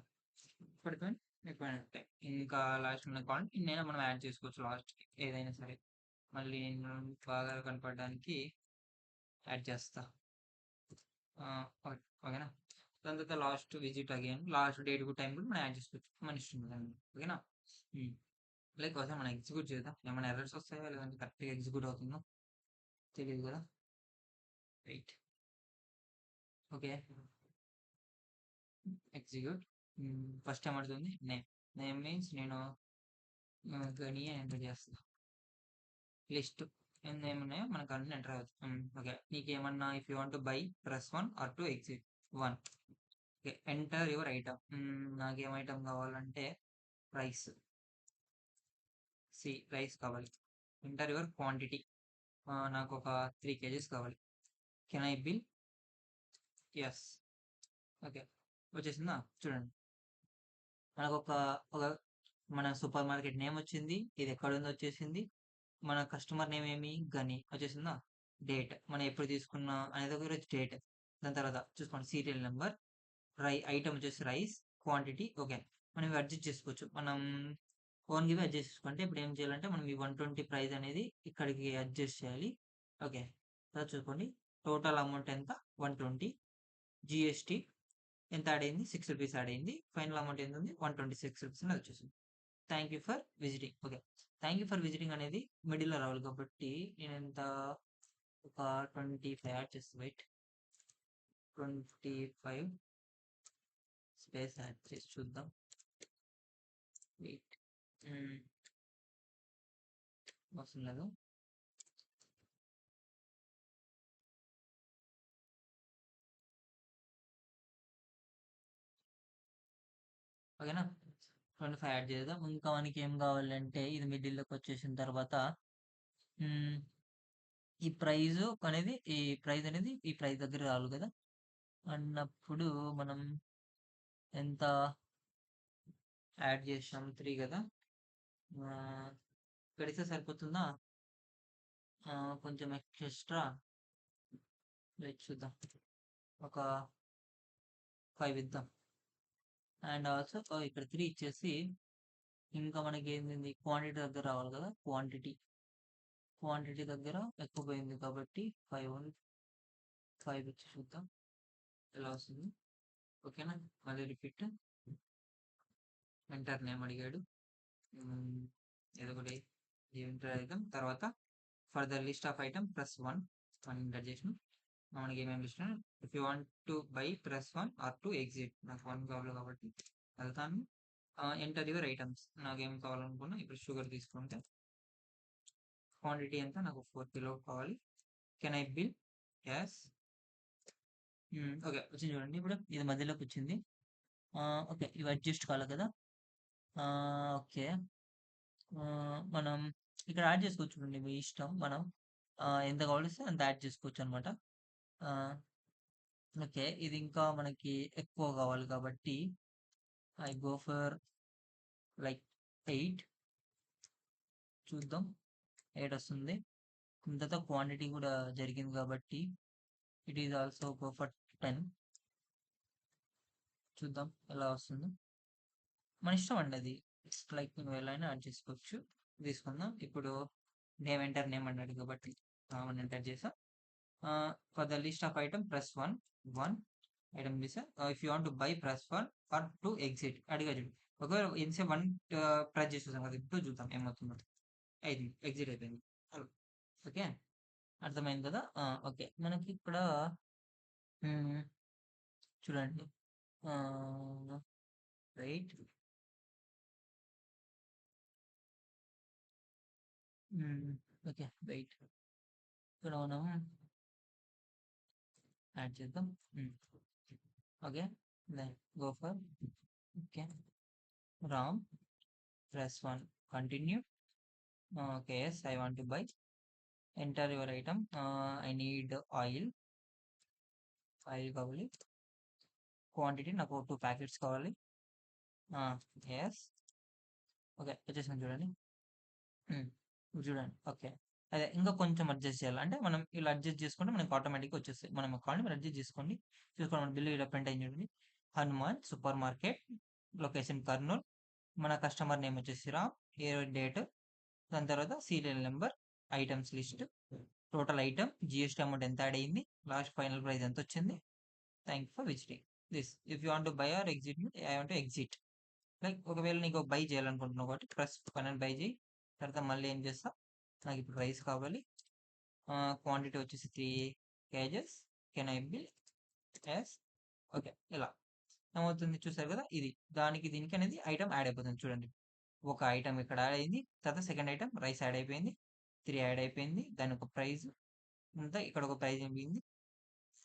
పడిపోయింది, అయిపోయినట్టే. ఇంకా లాస్ట్ ఉన్న కాంట్ ఇన్నైనా మనం యాడ్ చేసుకోవచ్చు లాస్ట్కి, ఏదైనా సరే. మళ్ళీ నేను బాగా కనపడడానికి యాడ్ చేస్తా. ఓకేనా? దాని తర్వాత last visit again, last date time కూడా మనం యాడ్ చేసుకోవచ్చు, మన ఇష్టం దాన్ని. ఓకేనా? లైక్ ఒకసారి మనం ఎగ్జిక్యూట్ చేద్దాం, ఏమైనా ఎర్రర్స్ వస్తాయో లేదంటే కరెక్ట్గా ఎగ్జిక్యూట్ అవుతుందో తెలియదు కదా. Right, okay, execute. ఫస్ట్ ఏం అడుగుతుంది? నేమ్ మీన్స్ నేను గని ఎంటర్ చేస్తా. లిస్ట్ ఏమున్నాయో మనకు అన్ని ఎంటర్ అవ్వచ్చు. ఓకే, నీకేమన్నా if you want buy press 1 or to exit 1. Okay, enter your item. నాకేం ఐటమ్ కావాలంటే రైస్. రైస్ కావాలి. Enter your quantity. నాకు ఒక 3 kgs కావాలి. Can I bill? Yes. Okay, వచ్చేసిందా? చూడండి, మనకు ఒక మన సూపర్ మార్కెట్ నేమ్ వచ్చింది, ఇది ఎక్కడ ఉందో వచ్చేసింది. మన కస్టమర్ నేమ్ ఏమి? గని వచ్చేసిందా? డేట్ మనం ఎప్పుడు తీసుకున్నా అనేది ఒక డేట్. దాని తర్వాత చూసుకోండి, సీరియల్ నెంబర్, ఐటమ్ వచ్చేసి రైస్, క్వాంటిటీ. ఓకే, మనం ఇవి అడ్జస్ట్ చేసుకోవచ్చు. మనం ఓన్ గివి అడ్జస్ట్ చేసుకుంటే ఇప్పుడు ఏం చేయాలంటే మనం ఈ 120 ప్రైస్ అనేది ఇక్కడికి అడ్జస్ట్ చేయాలి. ఓకే, తర్వాత చూసుకోండి, టోటల్ అమౌంట్ ఎంత? 120. జిఎస్టీ ఎంత యాడ్ అయింది? 6 రూపీస్ యాడ్ అయింది. ఫైనల్ అమౌంట్ ఎంత ఉంది? 126 రూపీస్ అనేది వచ్చేసింది. Thank you for visiting. Okay, thank you for visiting అనేది మిడిల్లో రావాలి కాబట్టి నేను ఎంత ఒక 25 యాడ్ చేస్తాను. వెయిట్, 25 స్పేస్ యాడ్ చేసి చూద్దాం. వెయిట్, అవసరం లేదు. ఓకేనా? 25 యాడ్ చేద్దాం. ఇంకా మనకి ఏం కావాలంటే ఇది మిడిల్లోకి వచ్చేసిన తర్వాత ఈ ప్రైజ్ అనేది ఈ ప్రైస్ దగ్గర రావాలి కదా. అన్నప్పుడు మనం ఎంత యాడ్ చేసాం? 3 కదా. పెడితే సరిపోతుందా? కొంచెం ఎక్స్ట్రా చూద్దాం, ఒక 5 ఇద్దాం. అండ్ ఆల్సో ఇక్కడ 3 ఇచ్చేసి ఇంకా మనకి ఏంది? క్వాంటిటీ దగ్గర రావాలి కదా. క్వాంటిటీ దగ్గర ఎక్కువ పోయింది కాబట్టి 5 ఇచ్చి చూద్దాం ఎలా వస్తుంది. ఓకేనా? మళ్ళీ రిపీట్. ఎంటర్ నేమ్ అడిగాడు, ఏదో ఒకటి ఎంటర్ ఐటమ్. తర్వాత for the list of item plus 1 enter చేసిన మనకి ఏమేమి list? If you want to buy plus 1 or to exit. నాకు 1 కావాలి కాబట్టి వెళ్తాను. ఎంటర్ యువర్ ఐటమ్స్, నాకేం కావాలనుకున్నా. ఇప్పుడు షుగర్ తీసుకుంటే క్వాంటిటీ ఎంత? నాకు 4 kilo కావాలి. Can I bill? Yes. Okay, వచ్చింది చూడండి. ఇప్పుడు ఇది మధ్యలోకి వచ్చింది. ఓకే, ఇవి అడ్జస్ట్ కావాలి కదా. ఓకే, మనం ఇక్కడ యాడ్ చేసుకోవచ్చు చూడండి, మీ ఇష్టం. మనం ఎంత కావాలిస్తే అంత యాడ్ చేసుకోవచ్చు అనమాట. ఓకే, ఇది ఇంకా మనకి ఎక్కువ కావాలి కాబట్టి ఐ గో ఫర్ లైక్ 8. చూద్దాం 8 వస్తుంది. ఇంతతో క్వాంటిటీ కూడా జరిగింది కాబట్టి it is also go for 10. చూద్దాం ఎలా వస్తుందో, మన ఇష్టం అండి అది. లైక్ నువ్వు ఎలా అయినా యాడ్ చేసుకోవచ్చు. తీసుకుందాం. ఇప్పుడు నేమ్ అన్నాడు కాబట్టి ఎంటర్ చేసాం. For the list of item plus 1 item తీసా. If you want to buy plus 1 or to exit అడిగా చూడు. ఒకవేళ ఎంతసేపు 1 ప్రెస్ చేసి చూసాం కదా! ఇప్పుడు చూద్దాం ఏమవుతుందో. అయింది. ఎగ్జిట్ అయిపోయింది. హలో. ఓకే. అర్థమైంది కదా! ఓకే. మనకి ఇక్కడ హ్మ్. చూడండి. వెయిట్. ఓకే. వెయిట్. ఇక్కడ మనం యాడ్ చేద్దాం. Okay. Then go for okay. Ram press 1 continue. Okay. Yes I want to buy. Enter your item. I need oil. Oil కావాలి. క్వాంటిటీ నాకు 2 ప్యాకెట్స్ కావాలి. యెస్. ఓకే. వచ్చేసింది చూడండి. ఇప్పుడు చూడండి. ఓకే. అదే ఇంకా కొంచెం అడ్జస్ట్ చేయాలి. అంటే మనం ఇలా అడ్జస్ట్ చేసుకుంటే మనకి ఆటోమేటిక్‌గా వచ్చేస్తాయి. మనం కావాలంటే మీరు అడ్జస్ట్ చేసుకోండి. చూసుకోండి మన బిల్లు ఇలా ప్రింట్ అయింది చూడండి. Hanuman super market, location Kurnool, మన కస్టమర్ నేమ్ వచ్చేసి రామ్, డేట్, దాని తర్వాత serial number, items list, total item, GST amount ఎంత యాడ్ అయింది, లాస్ట్ ఫైనల్ ప్రైస్ ఎంత వచ్చింది. Thank you for visiting this. If you want to by or exit, I want to exit. Like ఒకవేళ నీకు by చేయాలనుకుంటున్నావు కాబట్టి ప్రెస్ పైన by చేయి. తర్వాత మళ్ళీ ఏం చేస్తా, నాకు ఇప్పుడు రైస్ కావాలి. క్వాంటిటీ వచ్చేసి 3 KGs. Can I bill? Yes. Okay. ఇలా ఏమవుతుంది చూసారు కదా! ఇది దానికి దీనికి అనేది ఐటమ్ యాడ్ అయిపోతుంది చూడండి. ఒక ఐటమ్ ఇక్కడ యాడ్ అయింది. తర్వాత సెకండ్ ఐటమ్ రైస్ యాడ్ అయిపోయింది. 3 యాడ్ అయిపోయింది. దాని ఒక ప్రైస్ అంతా ఇక్కడ ఒక ప్రైస్ అయిపోయింది.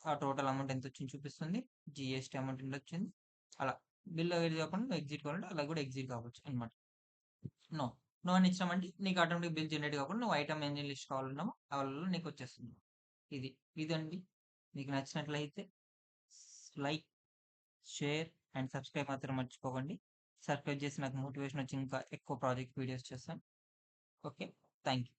ఆ టోటల్ అమౌంట్ ఎంత వచ్చింది చూపిస్తుంది. జీఎస్టీ అమౌంట్ ఎంత వచ్చింది. అలా బిల్ ఏది కాకుండా ఎగ్జిట్ కావాలంటే అలా కూడా ఎగ్జిట్ కావచ్చు అనమాట. నో. నో అని ఇచ్చినామంటే నీకు ఆటోమేటిక్ బిల్ జనరేట్ కాకుండా నువ్వు ఐటమ్ ఎన్ని లిస్ట్ కావాలన్నామో వాళ్ళలో నీకు వచ్చేస్తుంది. ఇదండి. మీకు నచ్చినట్లయితే లైక్, షేర్ అండ్ సబ్స్క్రైబ్ మాత్రం మర్చిపోకండి. సబ్స్క్రైబ్ చేసి నాకు మోటివేషన్ వచ్చి ఇంకా ఎక్కువ ప్రాజెక్ట్ వీడియోస్ చేస్తాను. ఓకే. Thank you.